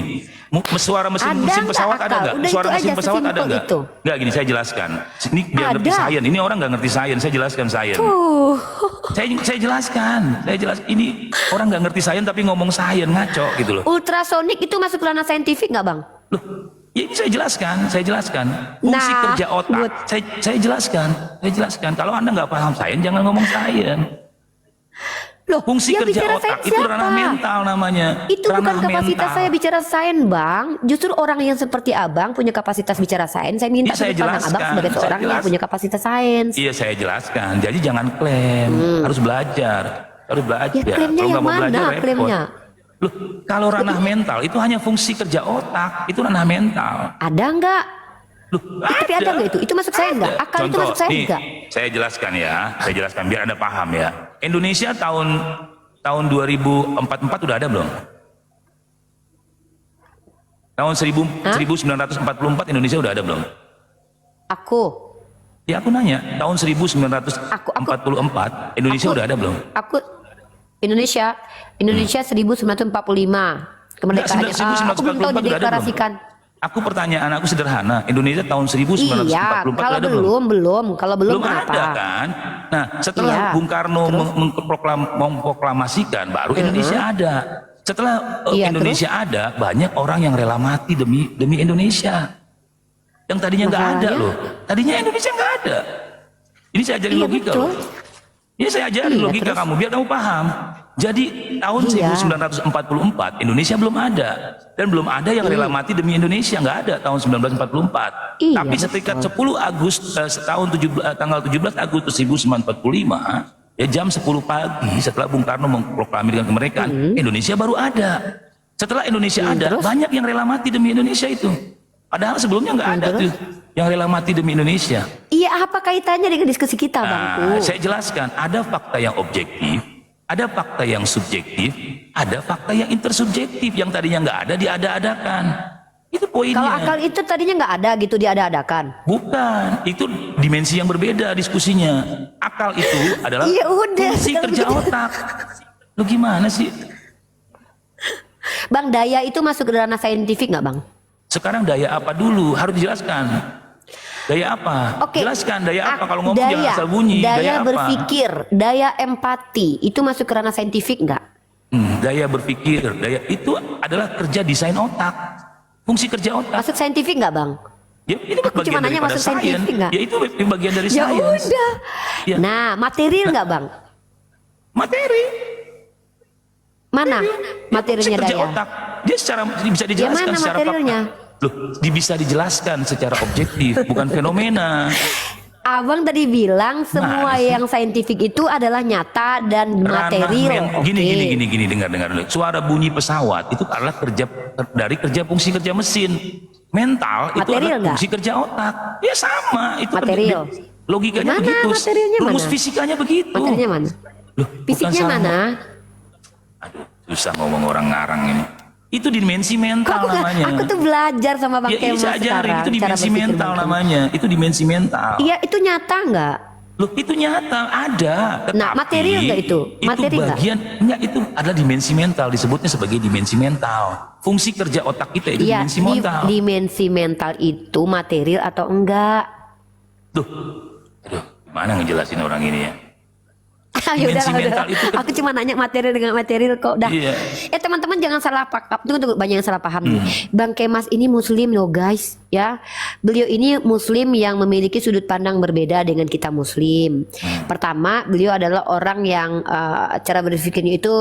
suara mesin, Ada mesin nggak pesawat ada akal? nggak? Udah Suara itu mesin aja, pesawat ada sesimpel nggak? itu. Nggak, gini saya jelaskan. Ini biar ngerti Ada. sains. Ini orang nggak ngerti sains. Saya jelaskan sains. Saya jelaskan. Ini orang nggak ngerti sains tapi ngomong sains, ngaco gitu loh. Ultrasonik itu masuk ranah saintifik nggak bang? Loh, ya ini saya jelaskan. Fungsi Nah, kerja otak. good. Saya jelaskan. Kalau Anda nggak paham sains, jangan ngomong sains. Loh, Fungsi yang kerja bicara otak sains itu siapa? ranah mental namanya. Itu ranah bukan kapasitas mental. saya bicara sains bang. Justru orang yang seperti abang punya kapasitas bicara sains. Saya minta Ya, saya sudut pandang abang jelaskan. sebagai Saya seorang yang jelas- punya kapasitas sains. Iya saya jelaskan. Jadi jangan klaim, harus belajar, Ya klaimnya Kalau nggak yang mau belajar, mana repot. klaimnya? Loh, kalau ranah mental itu hanya fungsi kerja otak, itu ranah mental. Ada nggak? Loh, Tapi ada nggak itu? Itu masuk sains nggak? Akal itu masuk sains nih, nggak? saya jelaskan biar Anda paham ya. Indonesia tahun 2044 udah ada belum? Tahun 1944 Indonesia udah ada belum? Aku, Ya aku nanya, tahun 1944 Indonesia udah ada belum? aku Indonesia 1945 kemerdekaan. Aku belum tahu 1944 udah ada belum? dideklarasikan. Aku pertanyaan aku sederhana, Indonesia tahun 1944 Iya, kalau ada kalau belum kenapa? ada kan? Nah, setelah Iya. Bung Karno memproklamasikan, baru Indonesia ada. Setelah Iya, Indonesia ada, banyak orang yang rela mati demi Indonesia. Yang tadinya nggak ada Masalahnya- loh. Tadinya Indonesia nggak ada. Ini saya ajarin Iya, logika betul. loh. Ini saya ajarin Iya, logika terus? kamu biar kamu paham. Jadi tahun Iya. 1944 Indonesia belum ada dan belum ada yang rela mati demi Indonesia, nggak ada tahun 1944. Iya, Tapi sekitar 10 Agustus tanggal 17 Agustus 1945 ya jam 10 pagi setelah Bung Karno memproklamirkan kemerdekaan, Indonesia baru ada. Setelah Indonesia ada, terus? banyak yang rela mati demi Indonesia itu. Padahal sebelumnya nggak ada Terus? tuh yang rela mati demi Indonesia. Iya, apa kaitannya dengan diskusi kita, Nah, bangku? saya jelaskan, ada fakta yang objektif, ada fakta yang subjektif, ada fakta yang intersubjektif yang tadinya nggak ada diada-adakan. Itu poinnya. Kalau akal itu tadinya nggak ada gitu, diada-adakan. Bukan, itu dimensi yang berbeda diskusinya. Akal itu adalah Iya, udah, fungsi kalau kerja begitu. otak. Lu gimana sih? Bang, daya itu masuk ke ranah saintifik nggak, bang? Sekarang daya apa dulu? Harus dijelaskan. Daya apa? Oke. Jelaskan daya apa? Kalau ngomong jangan asal bunyi. Daya apa? berpikir, daya empati, itu masuk ke ranah saintifik nggak? Daya berpikir, daya itu adalah kerja desain otak. Fungsi kerja otak. Masuk saintifik nggak, bang? Ya, ini Aku bagian cuma nanya daripada masuk saintifik sains. nggak? Ya itu bagian dari Ya sains. udah. Ya. Nah, material nggak, bang? Materi. Mana materialnya Fungsi kerja daya? otak. Dia bisa dijelaskan mana secara materialnya? fakta. Loh, bisa dijelaskan secara objektif, bukan fenomena. Abang tadi bilang semua Mana sih? yang saintifik itu adalah nyata dan Ranah material. Oke. Gini, dengar dulu. Suara bunyi pesawat itu adalah kerja fungsi kerja mesin. Mental itu Material adalah nggak? fungsi kerja otak. Ya sama, itu Material. logikanya Mana begitu. materialnya Rumus mana? fisikanya begitu. Materialnya mana? Loh, bukan Fisiknya sama. mana? Aduh, susah ngomong orang ngarang ini. Itu dimensi mental Kok namanya. aku tuh belajar sama Bang Ya, Kemas saya ajarin, sekarang. itu cara dimensi berpikir mental Bang Kemas. namanya. Itu dimensi mental. Iya, itu nyata nggak? Loh, itu nyata ada. Nah, Tetapi material nggak itu? Materi itu nggak? bagian, enggak, itu adalah dimensi mental, disebutnya sebagai dimensi mental. Fungsi kerja otak kita itu Iya, dimensi mental. dimensi mental itu material atau enggak? Duh, aduh, gimana ngejelasin orang ini ya? Ya udah, Dimensi mental itu kan, aku cuma nanya materi dengan material kok. Dah. iya. Teman-teman jangan salah paham. Tunggu, banyak yang salah paham nih. Bang Kemas ini muslim loh guys, ya. Beliau ini muslim yang memiliki sudut pandang berbeda dengan kita muslim. Pertama, beliau adalah orang yang cara berpikirnya itu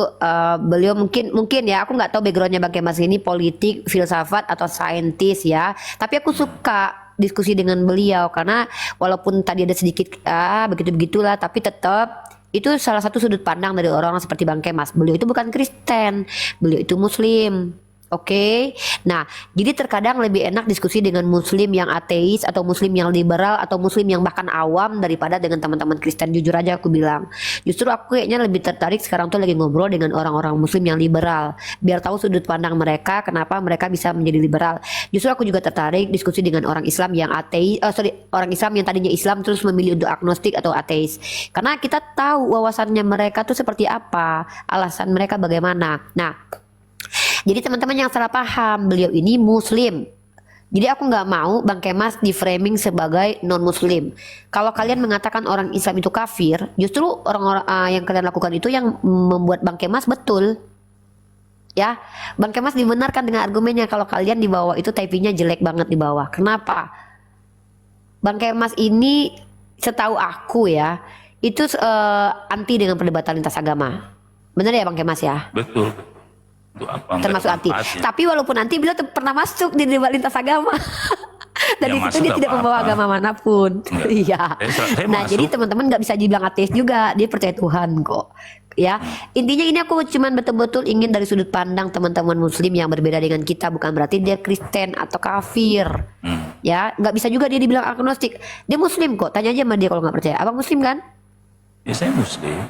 beliau mungkin ya, aku nggak tahu backgroundnya Bang Kemas ini politik, filsafat atau saintis ya. Tapi aku suka diskusi dengan beliau karena walaupun tadi ada sedikit begitu-begitulah, tapi tetap itu salah satu sudut pandang dari orang-orang seperti Bang Kemas. Beliau itu bukan Kristen, beliau itu Muslim. Oke, nah jadi terkadang lebih enak diskusi dengan Muslim yang ateis atau Muslim yang liberal atau Muslim yang bahkan awam daripada dengan teman-teman Kristen. Jujur aja aku bilang, justru aku kayaknya lebih tertarik sekarang tuh lagi ngobrol dengan orang-orang Muslim yang liberal, biar tahu sudut pandang mereka, kenapa mereka bisa menjadi liberal. Justru aku juga tertarik diskusi dengan orang Islam yang ateis, orang Islam yang tadinya Islam terus memilih untuk agnostik atau ateis, karena kita tahu wawasannya mereka tuh seperti apa, alasan mereka bagaimana. Nah, jadi teman-teman yang salah paham, beliau ini muslim. Jadi aku nggak mau Bang Kemas di framing sebagai non muslim. Kalau kalian mengatakan orang Islam itu kafir, justru orang-orang yang kalian lakukan itu yang membuat Bang Kemas betul. Ya, Bang Kemas dibenarkan dengan argumennya kalau kalian di bawah itu typingnya jelek banget di bawah. Kenapa? Bang Kemas ini setahu aku ya, itu anti dengan perdebatan lintas agama. Benar ya Bang Kemas ya? Betul. Itu apa? Termasuk anti. Tapi walaupun nanti beliau pernah masuk di debat lintas agama. Dan di situ dia tidak membawa agama manapun. Iya. Nah, jadi teman-teman nggak bisa dibilang ateis juga, dia percaya Tuhan kok. Ya, intinya ini aku cuman betul-betul ingin dari sudut pandang teman-teman Muslim yang berbeda dengan kita, bukan berarti dia Kristen atau kafir. Ya, nggak bisa juga dia dibilang agnostik. Dia Muslim kok. Tanya aja sama dia kalau nggak percaya. Abang Muslim kan? Ya saya Muslim.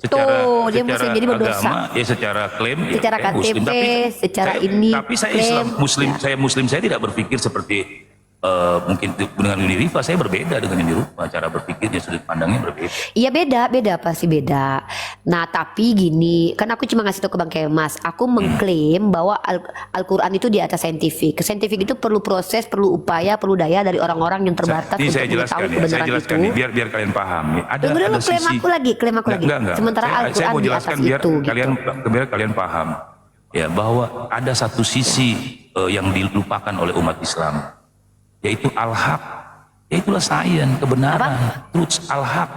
Tuh, dia Muslim jadi berdosa. Agama, ya secara klaim, secara ya, KTP, Muslim. secara saya, ini. Tapi saya klaim, Islam, Muslim, ya. saya Muslim, saya tidak berpikir seperti mungkin dengan Uni Rifa. Saya berbeda dengan Uni Rifa, cara berpikirnya, sudut pandangnya berbeda. Iya beda pasti beda. Nah tapi gini, kan aku cuma ngasih tahu ke Bang Kemas, aku mengklaim bahwa Al-Quran itu di atas saintifik. Saintifik itu perlu proses, perlu upaya, perlu daya dari orang-orang yang terbatas Ini untuk saya jelaskan mengetahui ya, kebenaran saya jelaskan itu. nih, biar kalian paham. Ada klaim sisi. aku lagi. Enggak. Sementara Saya Al-Quran mau di jelaskan atas biar itu. kalian paham. Ya, bahwa ada satu sisi yang dilupakan oleh umat Islam, yaitu al-haq. Yaitulah sains, kebenaran, truth, al-haq.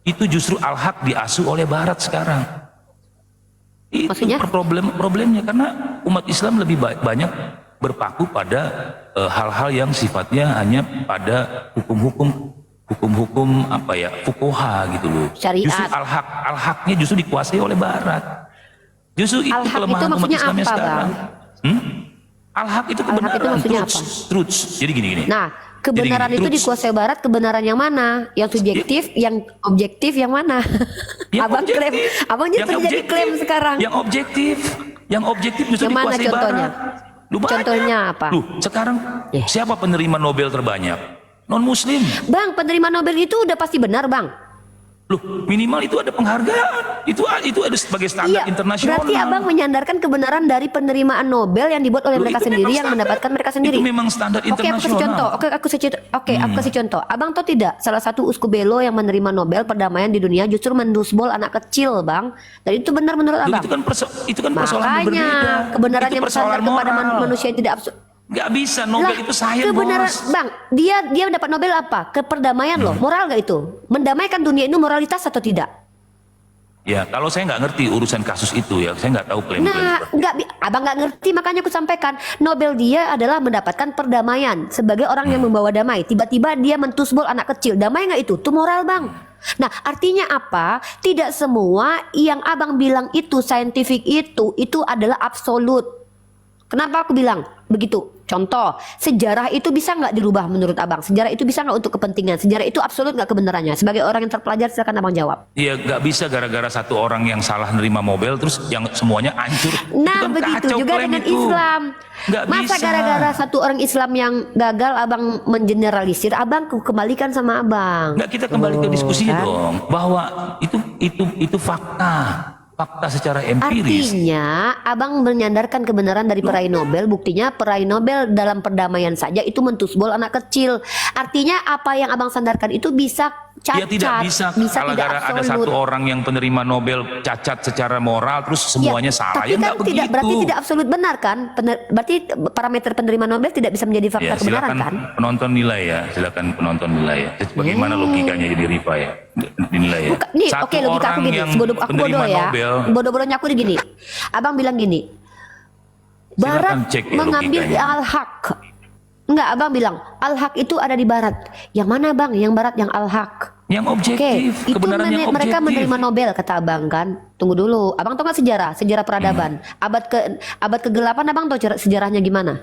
Itu justru al-haq diasuh oleh Barat sekarang. Itu Maksudnya? problemnya karena umat Islam lebih banyak berpaku pada hal-hal yang sifatnya hanya pada hukum-hukum apa ya, fuqaha gitu loh. Syariat. Justru al-haqnya justru dikuasai oleh Barat. Justru itu Al-haq kelemahan itu umat maksudnya Islamnya apa, sekarang. Al-haq itu kebenaran, Al-haq itu maksudnya truth. Jadi gini. Nah, kebenaran Jadi itu gini, dikuasai Barat, kebenaran yang mana? Yang subjektif, yang objektif yang mana? Yang Abang objektif. klaim, abang justru jadi klaim sekarang. Yang objektif justru Yang mana dikuasai contohnya? Barat. Lu Contohnya apa? Sekarang siapa penerima Nobel terbanyak? Non Muslim. Bang, penerima Nobel itu udah pasti benar, Bang. Minimal itu ada penghargaan. Itu ada sebagai standar internasional. Berarti abang menyandarkan kebenaran dari penerimaan Nobel yang dibuat oleh mereka sendiri, yang mendapatkan mereka sendiri. Itu memang standar internasional. Aku kasih contoh. Abang tahu tidak, salah satu uskup Belo yang menerima Nobel perdamaian di dunia justru mendusbol anak kecil, Bang. Dan itu benar menurut abang. Itu kan persoalan yang berbeda. Kebenaran Itu yang bersandar kepada manusia yang tidak absurd. Gak bisa, Nobel itu sains, kebenaran, bos. Bang, dia dapat Nobel apa? Keperdamaian loh, moral gak itu? Mendamaikan dunia itu moralitas atau tidak? Ya, kalau saya nggak ngerti urusan kasus itu ya, saya nggak tahu klaim. Abang nggak ngerti, makanya aku sampaikan Nobel dia adalah mendapatkan perdamaian sebagai orang yang membawa damai. Tiba-tiba dia mentusbol anak kecil, damai nggak itu? Itu moral, Bang. Nah, artinya apa? Tidak semua yang abang bilang itu saintifik itu adalah absolut. Kenapa aku bilang begitu? Contoh, sejarah itu bisa nggak dirubah menurut abang? Sejarah itu bisa nggak untuk kepentingan? Sejarah itu absolut nggak kebenarannya? Sebagai orang yang terpelajar, silakan abang jawab. Iya, nggak bisa gara-gara satu orang yang salah nerima Nobel terus yang semuanya hancur. Nah, kan begitu juga dengan itu. Islam. Nggak Masa bisa. gara-gara satu orang Islam yang gagal abang mengeneralisir, abang kembalikan sama abang. Nggak, kita kembali ke diskusinya kan? dong, bahwa itu fakta secara empiris. Artinya abang menyandarkan kebenaran dari peraih Nobel. Buktinya peraih Nobel dalam perdamaian saja itu mentusbol anak kecil. Artinya apa yang abang sandarkan itu bisa Ya tidak bisa kalau tidak ada absolut. satu orang yang penerima Nobel cacat secara moral terus semuanya salah. Tapi Ya kan nggak begitu. berarti tidak absolut benar kan? Berarti parameter penerima Nobel tidak bisa menjadi fakta Ya, kebenaran silakan kan? penonton nilai ya, silakan penonton nilai ya. Bagaimana logikanya jadi Rifa ya? Dinilai ya. Nih, Satu oke, logika aku orang gini, yang aku penerima bodoh ya. Nobel, Bodoh-bodohnya aku gini. Abang bilang gini. Barat cek ya mengambil logikanya. al-haq. Enggak, abang bilang al-haq itu ada di barat. Yang mana bang? Yang barat, yang al-haq. yang Oke, objektif, itu kebenaran yang objektif. mereka menerima Nobel kata abang kan. Tunggu dulu, abang tahu nggak sejarah peradaban. Abad ke-8 abang tahu sejarahnya gimana?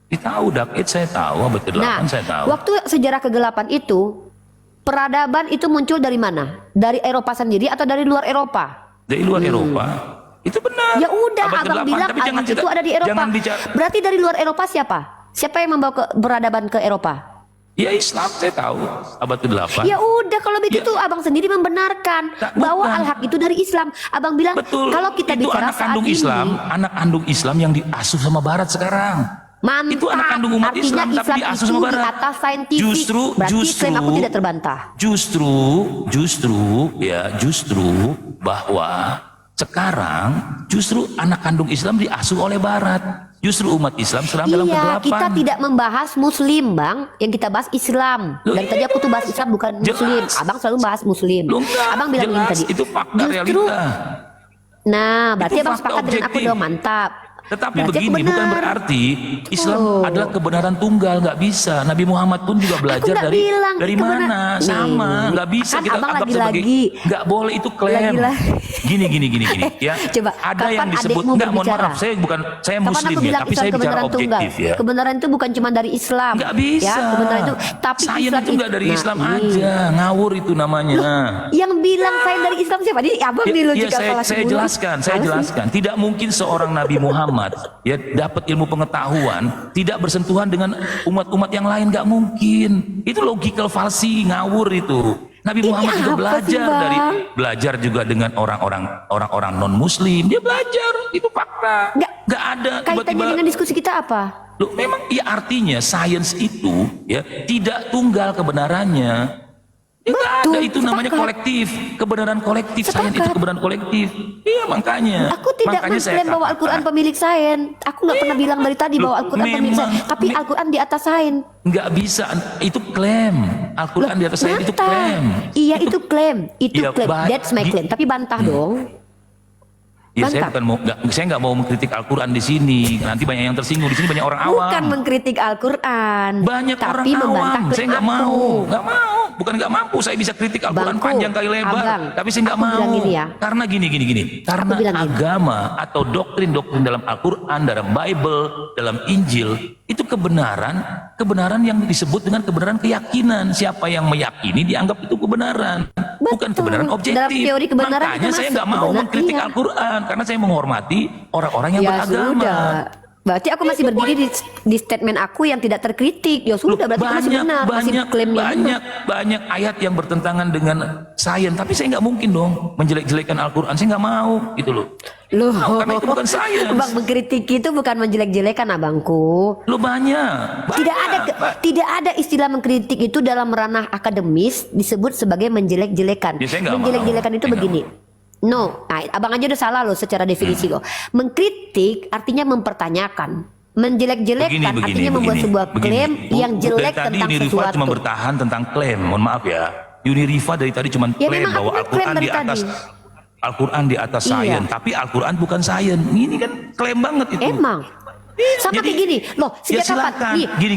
Tahu Dark Age saya tahu, abad ke-8 Nah, saya tahu. waktu sejarah ke-8 itu peradaban itu muncul dari mana? Dari Eropa sendiri atau dari luar Eropa? Dari luar Eropa. Itu benar. Ya udah, Abad abang ke-8, bilang tapi jangan al-haq itu ada di Eropa. Jangan bicara. Berarti dari luar Eropa siapa? Siapa yang membawa peradaban ke Eropa? Ya Islam saya tahu, abad ke-8. Ya udah, kalau begitu abang sendiri membenarkan bahwa bukan. al-haq itu dari Islam. Abang bilang Betul. kalau kita itu bicara anak saat kandung ini, Islam, anak kandung Islam yang diasuh sama Barat sekarang. mantap. Itu anak kandung umat Artinya Islam, tapi diasuh itu sama di Barat. atas saintifik. Berarti klaim aku tidak terbantah. Justru bahwa sekarang justru anak kandung Islam diasuh oleh Barat. Justru umat Islam sedang dalam Iya, kegelapan. kita tidak membahas Muslim, bang. Yang kita bahas Islam. Loh, Dan tadi aku tuh bahas Islam bukan jelas. Muslim. Abang selalu bahas Muslim. Loh, enggak, Abang bilang ini jelas, tadi. itu fakta Justru, realita. nah, berarti Itu abang fakta sepakat dengan aku objektif. dong, mantap. Tetapi Berarti aku begini, bukan benar. berarti Islam Oh. adalah kebenaran tunggal, nggak bisa. Nabi Muhammad pun juga belajar nggak dari bilang mana, kebenaran. sama, Nih, nggak bisa kan kita abang anggap lagi-lagi. sebagai, nggak boleh itu klaim. Gini, ya. Coba, Ada yang kapan disebut, adekmu nggak, mohon berbicara? maaf, saya Kapan Muslim aku ya, bilang tapi Islam saya bicara kebenaran tunggal? objektif ya. Kebenaran itu bukan cuma dari Islam. Nggak bisa. Ya, kebenaran itu. Tapi Sains Islam itu nggak dari Nah, Islam ini. aja, ngawur itu namanya. Yang bilang saya dari Islam siapa? Ini abang di logika saya jelaskan. Tidak mungkin seorang Nabi Muhammad ya dapat ilmu pengetahuan tidak bersentuhan dengan umat-umat yang lain, nggak mungkin. Itu logical falsi, ngawur itu. Nabi Ini Muhammad juga apa sih, belajar juga dengan orang-orang non Muslim. Dia belajar, itu fakta. Nggak ada Kaitannya tiba-tiba. dengan diskusi kita apa? Loh, memang ya artinya sains itu ya tidak tunggal kebenarannya. Ya, nggak ada, Betul, itu namanya sepakat. kolektif, kebenaran kolektif, sains itu Sepakat. kebenaran kolektif. Iya makanya. Aku tidak Makanya saya mengklaim bahwa katakan, Al-Quran pemilik sains. Aku nggak pernah bilang dari tadi bahwa Loh, Al-Quran pemilik memang- sains. Tapi Al-Quran di atas sains. nggak bisa, itu klaim. Al-Quran di atas sains itu Bantah. klaim. Iya, itu klaim. Itu Iya, klaim. That's my claim. Tapi bantah dong. Ya, saya Bantah. saya nggak mau mengkritik Al-Quran di sini. Nanti banyak yang tersinggung di sini, banyak orang awam. Bukan mengkritik Al-Quran. Banyak tapi orang membantah awam. Saya klaim nggak aku. mau. Bukan nggak mampu. Saya bisa kritik Al-Quran Bangku, panjang kali lebar, abang, tapi saya nggak aku mau. bilang gini ya. Karena gini. Karena bilang gini. agama atau doktrin dalam Al-Quran, dalam Bible, dalam Injil itu kebenaran yang disebut dengan kebenaran keyakinan. Siapa yang meyakini dianggap itu kebenaran, bukan Betul. kebenaran objektif. Dalam teori kebenaran Makanya itu saya masuk nggak mau kebenaran, mengkritik iya. Al-Quran karena saya menghormati orang-orang yang Ya beragama. sudah. Berarti aku masih berdiri di statement aku yang tidak terkritik. Ya sudah, berarti aku masih benar. Masih klaimnya benar. banyak ayat yang bertentangan dengan sains, tapi saya nggak mungkin dong menjelek-jelekan Al-Quran. Saya nggak mau gitu loh. Loh, Karena itu bukan sains. Bang, mengkritik itu bukan menjelek-jelekan abangku. Lo banyak. Tidak ada istilah mengkritik itu dalam ranah akademis disebut sebagai menjelek-jelekan. Ya, saya nggak Menjelek-jelekan mau. itu Saya begini. No, abang aja udah salah loh secara definisi loh. Mengkritik artinya mempertanyakan. Menjelek-jelekan artinya membuat sebuah klaim yang jelek dari tadi tentang Yuni Rifa sesuatu. cuma bertahan tentang klaim. Mohon maaf ya. Yuni Rifa dari tadi cuma Ya, klaim memang bahwa aku klaim Al-Quran dari di atas tadi. Al-Quran di atas Iya. sains, tapi Al-Quran bukan sains. Ini kan klaim banget itu. Emang. Sama Jadi, kayak gini loh, ya sejak kapan? silakan. Nih, Gini.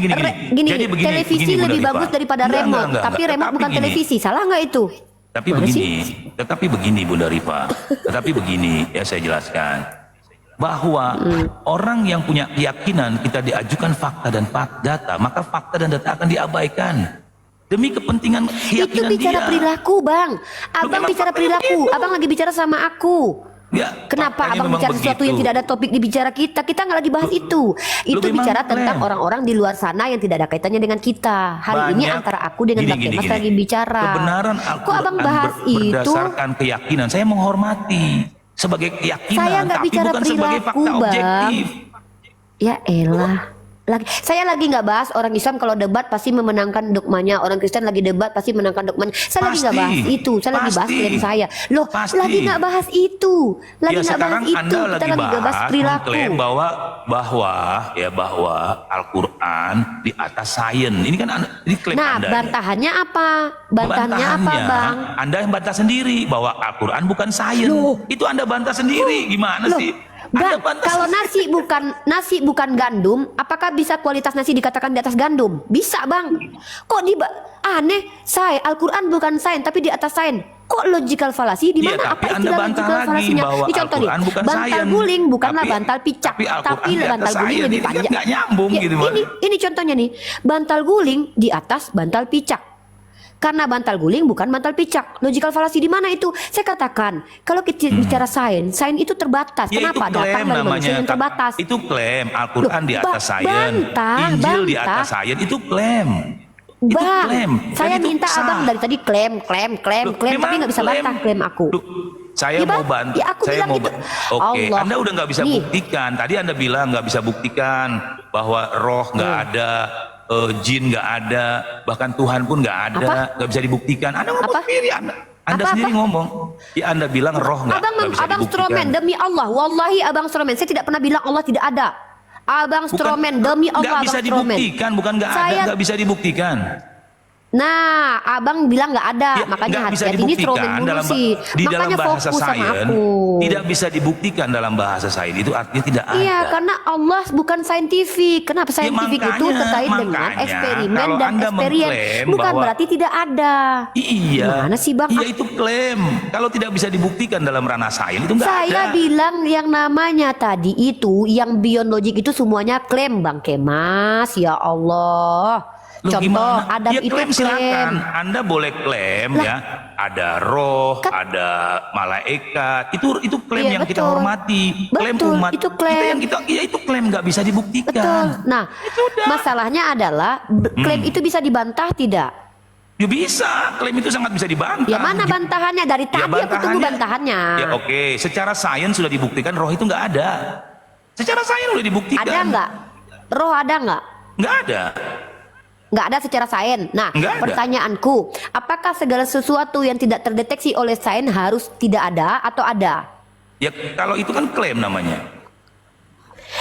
Jadi begini, televisi begini, Bunda lebih Rifa. bagus daripada Enggak, remote, enggak, tapi enggak. remote Tetapi bukan gini. televisi, salah nggak itu? Tetapi begini Bunda Rifa. Tetapi begini ya saya jelaskan bahwa orang yang punya keyakinan kita diajukan fakta dan data, maka fakta dan data akan diabaikan demi kepentingan Itu keyakinan bicara dia. perilaku, Bang. Abang memang bicara faktanya perilaku, begitu. abang lagi bicara sama aku. Ya, Kenapa faktanya abang memang bicara sesuatu yang begitu. tidak ada topik di bicara kita? Kita nggak lagi bahas itu. Itu memang bicara tentang klaim. orang-orang di luar sana yang tidak ada kaitannya dengan kita. Hari ini Banyak- antara aku dengan Bang Kemas lagi bicara. Kebenaran Kok abang Al-Quran bahas itu? berdasarkan keyakinan. Saya menghormati sebagai keyakinan, Saya nggak tapi bicara bukan sebagai perilaku, fakta Bang. objektif. Ya elah. Saya lagi nggak bahas orang Islam kalau debat pasti memenangkan dogmanya, orang Kristen lagi debat pasti menangkan dogmanya. Saya lagi nggak bahas itu, saya lagi bahas klaim saya. Loh, lagi nggak bahas itu, lagi nggak bahas itu. Anda Kita lagi nggak bahas perilaku. Mengklaim bahwa Al-Quran di atas sains. Ini kan ini klaim Nah, Anda. bantahannya apa? Bantahannya apa, Bang? Anda yang bantah sendiri bahwa Al-Quran bukan sains. Itu Anda bantah sendiri. Gimana Loh, sih? Bang, kalau nasi bukan gandum, apakah bisa kualitas nasi dikatakan di atas gandum? Bisa, Bang. Kok aneh? Al-Quran bukan sains tapi di atas sains. Kok logical fallacy? Di mana apa istilah logical fallacy-nya? Ini contoh nih. Bantal guling bukanlah bantal picak, tapi bantal guling lebih panjang. Nggak nyambung gitu. Ini contohnya nih. Bantal guling di atas bantal picak. Karena bantal guling bukan bantal picak. Logical fallacy di mana itu? Saya katakan, kalau kita bicara sains itu terbatas. Ya, Kenapa? Datang dari manusia yang terbatas. Itu klaim Al-Quran di atas sains, Injil di atas sains, itu klaim. Bang, saya minta abang dari tadi klaim, tapi nggak bisa bantah klaim aku. Saya mau bantu. Saya mau. Oke, Anda udah nggak bisa buktikan. Tadi Anda bilang nggak bisa buktikan bahwa roh nggak ada. Jin nggak ada, bahkan Tuhan pun nggak ada, nggak bisa dibuktikan. Anda ngomong sendiri, Anda sendiri ngomong. Ya Anda bilang roh nggak bisa dibuktikan. Abang Stroman, demi Allah, wallahi Abang Stroman, saya tidak pernah bilang Allah tidak ada. Abang Stroman, demi Allah, nggak bisa dibuktikan, bukan nggak ada, nggak bisa dibuktikan. Nah, abang bilang nggak ada, Ya, makanya hati-hati ini Stroman dulu sih. Di Makanya dalam bahasa fokus sama sains aku. tidak bisa dibuktikan dalam bahasa sains itu artinya tidak ada. Iya, karena Allah bukan saintifik. Kenapa saintifik itu terkait dengan eksperimen dan experience, bukan berarti tidak ada. Iya. Gimana sih, Bang? Iya, itu klaim. Kalau tidak bisa dibuktikan dalam ranah sains itu nggak ada. Saya bilang yang namanya tadi itu, yang beyond logic itu semuanya klaim, Bang Kemas. Ya Allah. Loh, Contoh gimana? Adam Ya, itu klaim silakan. Anda boleh klaim ya, ada roh, ada malaikat. Itu klaim Iya, yang kita betul. hormati. Klaim Betul, umat. itu klaim. Itu klaim nggak bisa dibuktikan. Betul. Nah, masalahnya adalah klaim itu bisa dibantah tidak? Ya bisa, klaim itu sangat bisa dibantah. Ya mana bantahannya? Dari Ya, tadi aku tunggu bantahannya. Ya oke, secara sains sudah dibuktikan roh itu nggak ada. Secara sains sudah dibuktikan. Ada nggak? Roh ada nggak? Nggak ada. Nggak ada secara sains. Nah, Nggak ada. pertanyaanku, apakah segala sesuatu yang tidak terdeteksi oleh sains harus tidak ada atau ada? Ya kalau itu kan klaim namanya.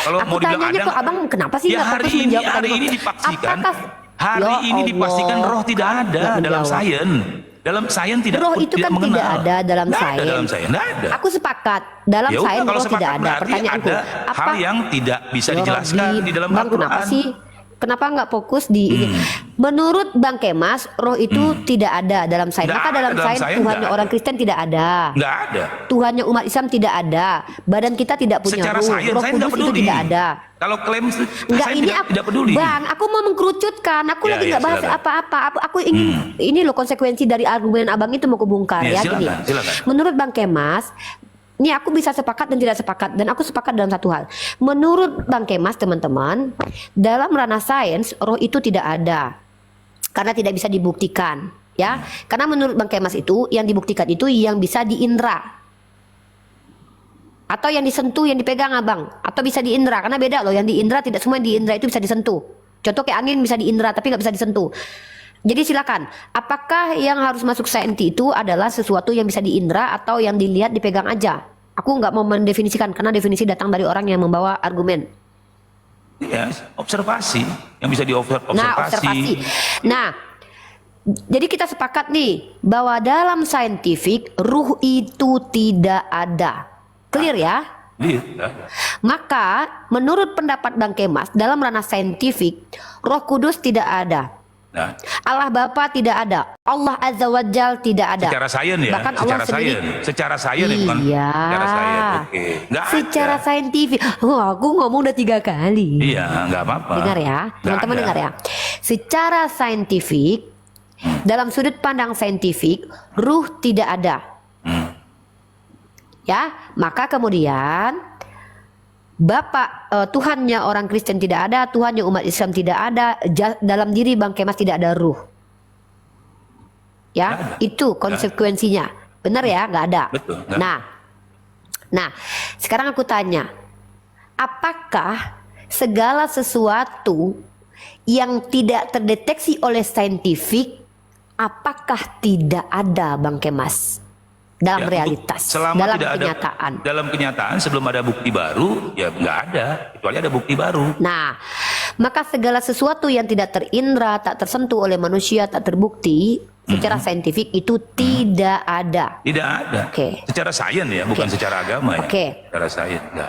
Kalau Aku mau dibilang tanyanya ada, kok abang kenapa sih ya nggak hari fokus ini menjawab hari pertanyaan? ini dipastikan. Apakah- Hari Ya ini dipastikan Allah, roh tidak ada nggak dalam menjawab. sains. Dalam sains tidak Roh itu kan mengenal. tidak ada dalam Nggak sains. ada dalam sains, nggak ada. Aku sepakat dalam Ya udah, sains kalau roh tidak sepakat ada. berarti Pertanyaanku, ada hal yang tidak bisa Ya dijelaskan Rabbi, di dalam Bang, Al-Quran. kenapa sih? Kenapa nggak fokus di ini? Menurut Bang Kemas, roh itu tidak ada dalam sains. Nggak Maka ada dalam dalam sains sains, Tuhannya nggak orang ada. Kristen tidak ada. Nggak ada. Tuhannya umat Islam tidak ada. Badan kita tidak punya Secara ruh. sains Roh saya nggak Kudus itu peduli. tidak ada. Kalau klaim Enggak, saya ini tidak peduli. Bang, aku mau mengkerucutkan. Aku Ya, lagi ya, nggak bahas silakan. apa-apa. Aku ingin ini loh konsekuensi dari argumen abang itu mau kebongkar Ya, ya. Gini. silakan. Menurut Bang Kemas, ini aku bisa sepakat dan tidak sepakat, dan aku sepakat dalam satu hal. Menurut Bang Kemas, teman-teman, dalam ranah sains roh itu tidak ada karena tidak bisa dibuktikan, ya. Karena menurut Bang Kemas itu yang dibuktikan itu yang bisa diindra. Atau yang disentuh, yang dipegang abang, atau bisa diindra, karena beda loh. Yang diindra tidak semua yang diindra itu bisa disentuh. Contoh kayak angin bisa diindra tapi nggak bisa disentuh. Jadi silakan, apakah yang harus masuk sains itu adalah sesuatu yang bisa diindra atau yang dilihat dipegang aja? Aku nggak mau mendefinisikan karena definisi datang dari orang yang membawa argumen. Ya, observasi yang bisa diobservasi. Nah, observasi. Nah, jadi kita sepakat nih bahwa dalam saintifik ruh itu tidak ada. Clear ya? Iya. Maka menurut pendapat Bang Kemas dalam ranah saintifik Roh Kudus tidak ada. Nah, Allah Bapa tidak ada. Allah Azza wa Jal tidak ada. secara sains ya, Bahkan Allah secara sains ya, bukan Iya. secara sains. Oke, nggak Secara ada. saintifik. Oh, aku ngomong udah 3 kali. Iya, nggak apa-apa. Dengar ya, Nggak teman-teman ada. dengar ya. Secara saintifik, dalam sudut pandang saintifik, ruh tidak ada. Ya, maka kemudian Bapak Tuhannya orang Kristen tidak ada, Tuhannya umat Islam tidak ada, dalam diri Bang Kemas tidak ada ruh. Ya, Nggak ada. itu konsekuensinya. Benar ya, nggak ada. Betul, nggak. Nah, sekarang aku tanya, apakah segala sesuatu yang tidak terdeteksi oleh saintifik, apakah tidak ada Bang Kemas dalam Ya, realitas, selama dalam tidak ada kenyataan? dalam kenyataan sebelum ada bukti baru, ya nggak ada, kecuali ada bukti baru. Nah, maka segala sesuatu yang tidak terindra, tak tersentuh oleh manusia, tak terbukti secara saintifik itu tidak ada. Tidak ada. Oke. Secara sains ya, bukan Oke. secara agama ya. Oke. Secara sains. nggak.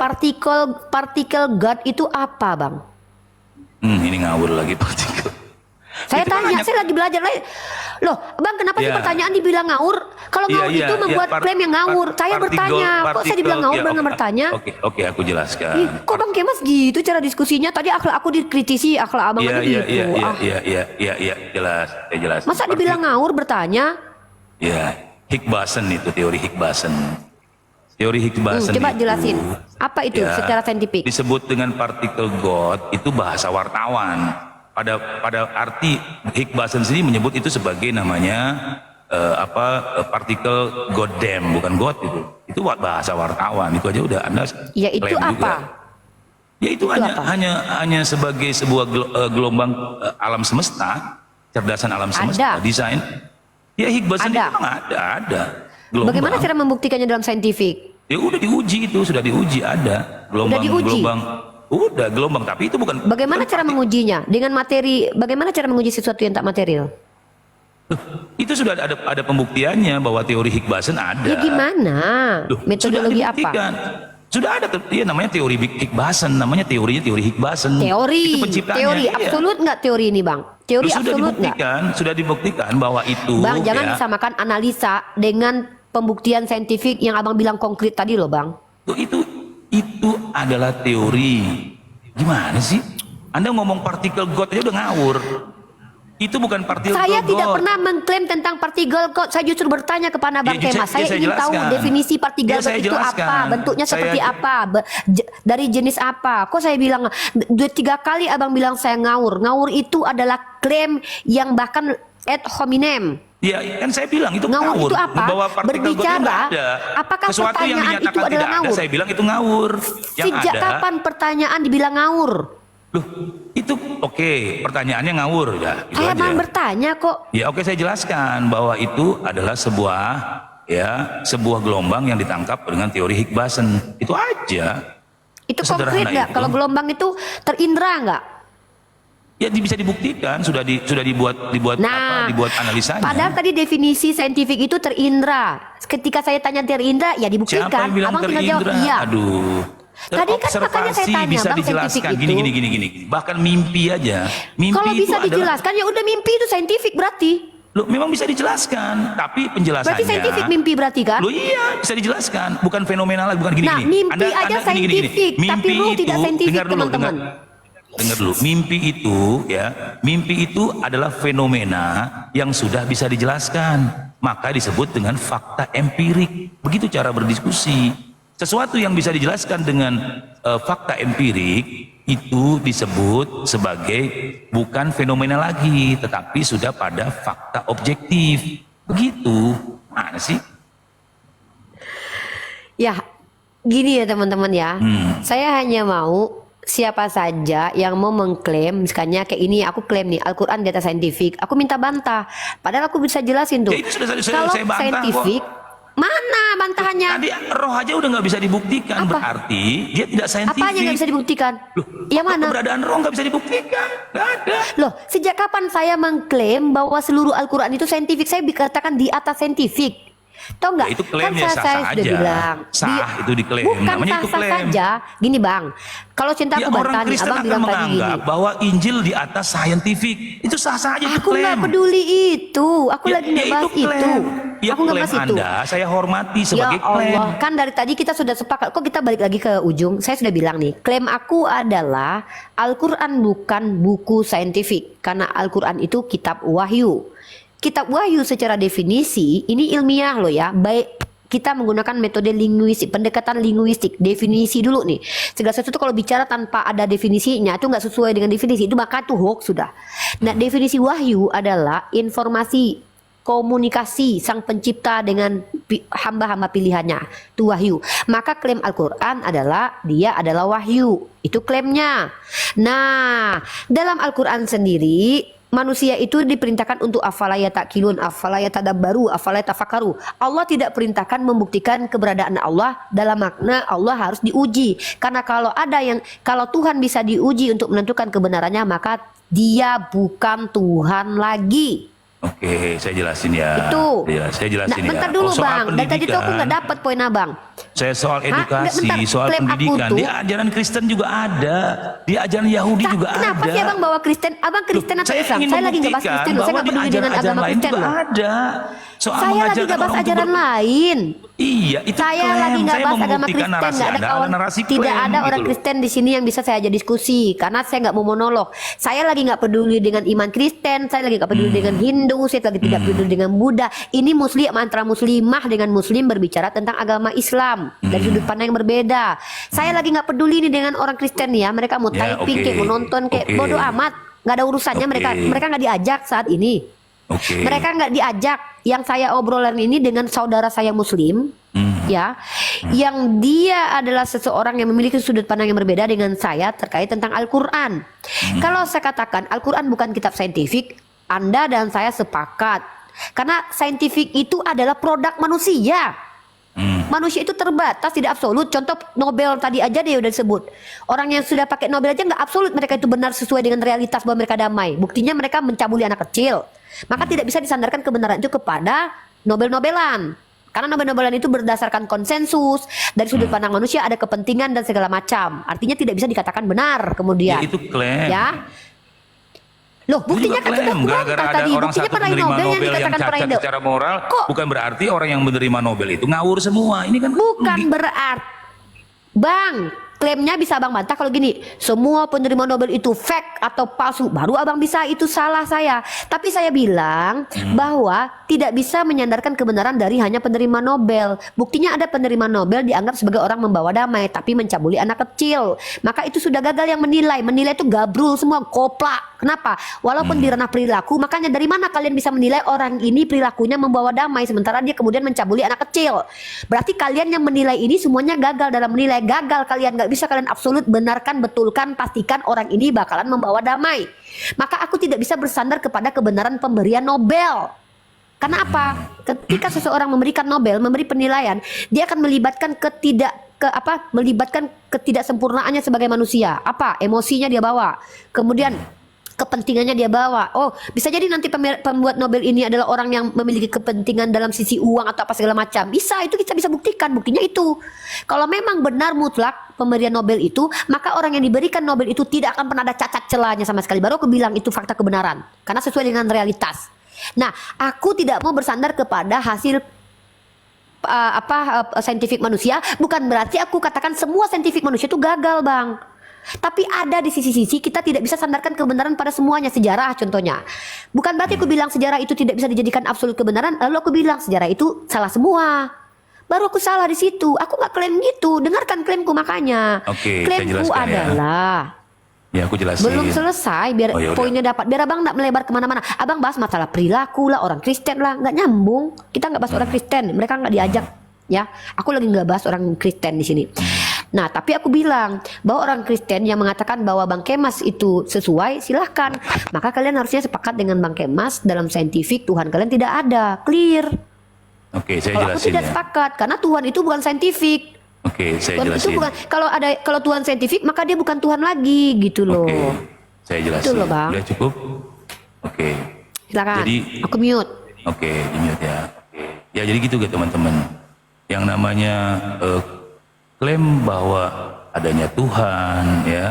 Partikel God itu apa, Bang? Ini ngawur lagi partikel. Saya Itu kan tanya, hanya- saya lagi belajar lagi. Loh, Bang, kenapa sih Iya. pertanyaan dibilang ngawur? Kalau Iya, ngawur iya, itu iya, membuat klaim yang ngawur. Saya partikel- bertanya, kok saya partikel, dibilang ngawur, ya, Bang bertanya? Oke, aku jelaskan. Ih, kok Bang Kemas gitu cara diskusinya? Tadi akhlak aku dikritisi, akhlak Abang Iya, aja iya, gitu. iya, iya, Ah, iya, jelas, saya jelas. masa dibilang ngawur bertanya? Ya, Higginson itu teori Higginson. Teori Higginson Coba itu, jelasin. Apa itu ya, secara saintifik? disebut dengan partikel God, itu bahasa wartawan. Pada arti Higginson sendiri menyebut itu sebagai namanya partikel goddamn, bukan God itu. Itu bahasa wartawan. Itu aja udah Anda Ya itu klaim juga. apa? Ya itu apa? hanya sebagai sebuah gelombang alam semesta, cerdasan alam semesta, Ada. desain. Ya Higginson itu Ada. memang ada. Gelombang. Bagaimana cara membuktikannya dalam saintifik? Ya udah diuji itu, sudah diuji ada gelombang diuji? gelombang tapi itu bukan. Bagaimana cara mengujinya? Dengan materi, bagaimana cara menguji sesuatu yang tak material? Itu sudah ada pembuktiannya bahwa teori Higginson ada. Ya gimana? Loh, Metodologi sudah apa? dibuktikan. Sudah ada ya namanya teori Higginson, namanya teori Higginson. Teori, Itu penciptanya. teori iya. absolut nggak teori ini, Bang? Teori Loh, absolut nggak? sudah dibuktikan bahwa itu Bang, jangan ya, disamakan analisa dengan pembuktian saintifik yang Abang bilang konkret tadi loh, Bang. itu adalah teori. Gimana sih? Anda ngomong partikel God aja udah ngawur. Itu bukan partikel Saya God. tidak pernah mengklaim tentang partikel God. Saya justru bertanya kepada Bang Kemas. Saya ingin tahu jelaskan. definisi partikel Ya, God saya itu jelaskan. apa, bentuknya seperti apa, dari jenis apa. Kok saya bilang 2-3 kali Abang bilang saya ngawur. Ngawur itu adalah klaim yang bahkan ad hominem. Ya kan saya bilang itu Ngawur ngawur. itu apa? Bahwa partikel God itu Berbicara, nggak ada. apakah Sesuatu yang pertanyaan dinyatakan itu adalah tidak ada, ngawur? saya bilang itu ngawur. Yang Sejak ada, kapan pertanyaan dibilang ngawur? loh, itu oke, pertanyaannya ngawur ya. Itu Saya aja. mau bertanya kok. Ya oke, saya jelaskan bahwa itu adalah sebuah gelombang yang ditangkap dengan teori Higginson. Itu aja. Itu Sederhana konkret nggak? itu. Kalau gelombang itu terindra nggak? Ya bisa dibuktikan, sudah dibuat Nah, dibuat analisanya. padahal tadi definisi saintifik itu terindra. Ketika saya tanya terindra, ya Siapa dibuktikan. yang bilang Abang tinggal jawab terindra? iya. Aduh. Tadi kan makanya saya Terobservasi tanya, bisa Bang, dijelaskan saintifik gini, itu. gini. Bahkan mimpi aja. Mimpi Kalau itu bisa adalah- dijelaskan, ya udah mimpi itu saintifik berarti. Loh, memang bisa dijelaskan, tapi penjelasannya. Berarti saintifik mimpi berarti kan? Loh iya, bisa dijelaskan. Bukan fenomenal lagi, bukan gini. Nah, mimpi aja saintifik, tapi ruh tidak saintifik, dengar dulu, teman-teman. dengar dulu. Mimpi itu adalah fenomena yang sudah bisa dijelaskan. Maka disebut dengan fakta empirik. Begitu cara berdiskusi. Sesuatu yang bisa dijelaskan dengan fakta empirik itu disebut sebagai bukan fenomena lagi, tetapi sudah pada fakta objektif. Begitu. Mana sih? Ya, gini ya teman-teman ya. Saya hanya mau siapa saja yang mau mengklaim, misalnya kayak ini aku klaim nih Al-Quran data saintifik, aku minta bantah. Padahal aku bisa jelasin tuh. Ya, itu sudah Kalau saya bantah saintifik, mana bantahannya? Tadi roh aja udah nggak bisa dibuktikan, Apa? berarti dia tidak saintifik. Apanya nggak bisa dibuktikan? Loh, Yang mana? keberadaan roh nggak bisa dibuktikan, nggak ada. Loh, sejak kapan saya mengklaim bahwa seluruh Al-Quran itu saintifik? Saya dikatakan di atas saintifik. Tahu nggak? Ya, itu klaimnya saya sah-sah sudah aja. bilang. Sah, itu diklaim. Bukan Namanya itu sah-sah klaim. saja. Gini bang, kalau cinta Ya, aku orang bantah nih, Kristen abang akan bilang tadi gini. menganggap bahwa Injil di atas saintifik. Itu sah-sah aja, itu Aku klaim. nggak peduli itu. Aku lagi nggak bahas itu. Ya, Aku nggak klaim bahas itu. Anda, saya hormati Ya sebagai klaim. Allah, kan dari tadi kita sudah sepakat. Kok kita balik lagi ke ujung? Saya sudah bilang nih, klaim aku adalah Al-Quran bukan buku saintifik. Karena Al-Quran itu kitab wahyu. Kitab wahyu secara definisi, ini ilmiah loh ya. Baik kita menggunakan metode linguistik, pendekatan linguistik, definisi dulu nih. Segala sesuatu kalau bicara tanpa ada definisinya, itu nggak sesuai dengan definisi, itu maka itu hoax sudah. Nah, definisi wahyu adalah informasi komunikasi sang pencipta dengan hamba-hamba pilihannya, itu wahyu. Maka klaim Al-Quran adalah dia adalah wahyu, itu klaimnya. Nah, dalam Al-Quran sendiri manusia itu diperintahkan untuk afala yataqilun, afala yatadabbaru, afala yatafakkaru. Allah tidak perintahkan membuktikan keberadaan Allah dalam makna Allah harus diuji. Karena kalau Tuhan bisa diuji untuk menentukan kebenarannya, maka dia bukan Tuhan lagi. Oke, saya jelasin ya. Itu. Saya jelasin Bentar ya. dulu soal Bang, dan tadi tuh aku pendidikan, nggak dapat poin Abang. saya soal edukasi, bentar, soal klaim aku pendidikan. tuh- Di ajaran Kristen juga ada, di ajaran Yahudi juga Kenapa ada. sih Abang bawa Kristen? Abang Kristen atau Islam? ingin Saya lagi nggak bahas membuktikan Kristen loh, saya bahwa nggak di peduli dengan ajaran-ajaran agama lain Kristen juga loh. ada. Soal Saya lagi mengajarkan nggak bahas orang untuk ajaran lain. Iya, itu Saya klaim. lagi nggak Saya bahas agama membuktikan Kristen, narasi nggak ada Anda, kawan, narasi tidak klaim, ada gitu orang loh. Kristen di sini yang bisa saya ajak diskusi, karena saya nggak mau monolog. Saya lagi nggak peduli dengan iman Kristen, saya lagi nggak peduli dengan Hindu, saya lagi tidak peduli dengan Buddha. Ini Muslim antara Muslimah dengan Muslim berbicara tentang agama Islam dari sudut pandang yang berbeda. Saya lagi nggak peduli ini dengan orang Kristen ya, mereka mau Ya, typing oke. kayak mau nonton kayak Oke. bodoh amat, nggak ada urusannya. Oke. Mereka nggak diajak saat ini. Oke. Mereka nggak diajak. Yang saya obrolan ini dengan saudara saya Muslim, ya, yang dia adalah seseorang yang memiliki sudut pandang yang berbeda dengan saya terkait tentang Al-Quran. Kalau saya katakan Al-Quran bukan kitab saintifik, Anda dan saya sepakat. Karena saintifik itu adalah produk manusia. Manusia itu terbatas, tidak absolut. Contoh Nobel tadi aja dia udah disebut. Orang yang sudah pakai Nobel aja nggak absolut mereka itu benar sesuai dengan realitas bahwa mereka damai. Buktinya mereka mencabuli anak kecil. Maka tidak bisa disandarkan kebenaran itu kepada Nobel-Nobelan. Karena Nobel-Nobelan itu berdasarkan konsensus dari sudut pandang manusia, ada kepentingan dan segala macam. Artinya tidak bisa dikatakan benar kemudian. Ya, itu klaim. Ya. Loh, buktinya kan sudah klaim. Gara-gara kubantah ada tadi. orang Buktinya satu peraih penerima Nobel yang Nobel yang dikatakan peraih cacat Nobel. secara moral, Kok? bukan berarti orang yang menerima Nobel itu ngawur semua. Ini kan Bukan berarti, Bang, klaimnya bisa Abang bantah kalau gini, semua penerima Nobel itu fake atau palsu, baru Abang bisa itu salah saya. Tapi saya bilang bahwa tidak bisa menyandarkan kebenaran dari hanya penerima Nobel. Buktinya ada penerima Nobel dianggap sebagai orang membawa damai, tapi mencabuli anak kecil. Maka itu sudah gagal yang menilai. Menilai itu gabrul semua, koplak. Kenapa? Walaupun di ranah perilaku, makanya dari mana kalian bisa menilai orang ini perilakunya membawa damai, sementara dia kemudian mencabuli anak kecil? Berarti kalian yang menilai ini semuanya gagal dalam menilai. Gagal kalian, nggak bisa kalian absolut benarkan, betulkan, pastikan orang ini bakalan membawa damai. Maka aku tidak bisa bersandar kepada kebenaran pemberian Nobel. Karena apa? Ketika seseorang memberikan Nobel, memberi penilaian, dia akan melibatkan melibatkan ketidaksempurnaannya sebagai manusia. Apa? Emosinya dia bawa. Kemudian kepentingannya dia bawa. Oh, bisa jadi nanti pembuat Nobel ini adalah orang yang memiliki kepentingan dalam sisi uang atau apa segala macam. Bisa, itu kita bisa buktikan. Buktinya itu. Kalau memang benar mutlak pemberian Nobel itu, maka orang yang diberikan Nobel itu tidak akan pernah ada cacat celahnya sama sekali. Baru aku bilang itu fakta kebenaran. Karena sesuai dengan realitas. Nah, aku tidak mau bersandar kepada hasil saintifik manusia. Bukan berarti aku katakan semua saintifik manusia itu gagal, Bang. Tapi ada di sisi-sisi kita tidak bisa sandarkan kebenaran pada semuanya. Sejarah contohnya, bukan berarti aku bilang sejarah itu tidak bisa dijadikan absolut kebenaran, lalu aku bilang sejarah itu salah semua. Baru aku salah di situ. Aku nggak klaim gitu. Dengarkan klaimku makanya. Oke, saya Klaimku jelaskan ya. adalah Ya, aku jelasin. belum selesai, biar Oh, ya udah. poinnya dapat, biar abang nggak melebar kemana-mana. Abang bahas masalah perilaku lah, orang Kristen lah, nggak nyambung. Kita nggak bahas orang Kristen, mereka nggak diajak. Ya, aku lagi nggak bahas orang Kristen di sini. Nah, tapi aku bilang bahwa orang Kristen yang mengatakan bahwa Bang Kemas itu sesuai, silahkan. Maka kalian harusnya sepakat dengan Bang Kemas dalam saintifik Tuhan kalian tidak ada, clear. Oke, saya Kalau aku jelasin tidak ya. sepakat, karena Tuhan itu bukan saintifik. Oke, saya Tuhan itu jelasin. bukan, kalau Tuhan saintifik maka dia bukan Tuhan lagi gitu loh. Oke, saya jelasin. Itu loh, Bang. Udah cukup? Oke. Silakan. Jadi, aku mute. Oke, di-mute ya. Oke. Ya, jadi gitu ya teman-teman. Yang namanya klaim bahwa adanya Tuhan, ya,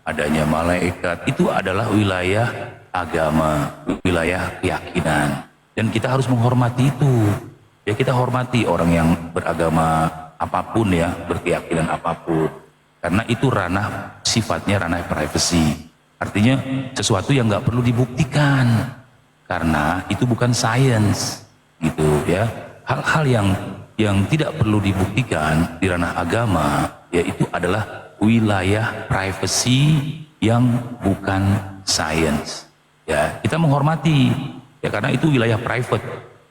adanya malaikat, itu adalah wilayah agama, wilayah keyakinan. Dan kita harus menghormati itu. Ya, kita hormati orang yang beragama apapun ya, berkeyakinan apapun. Karena itu ranah, sifatnya ranah privasi. Artinya sesuatu yang nggak perlu dibuktikan. Karena itu bukan sains, gitu ya. Hal-hal yang tidak perlu dibuktikan di ranah agama, yaitu adalah wilayah privasi yang bukan sains. Ya, kita menghormati, ya karena itu wilayah private.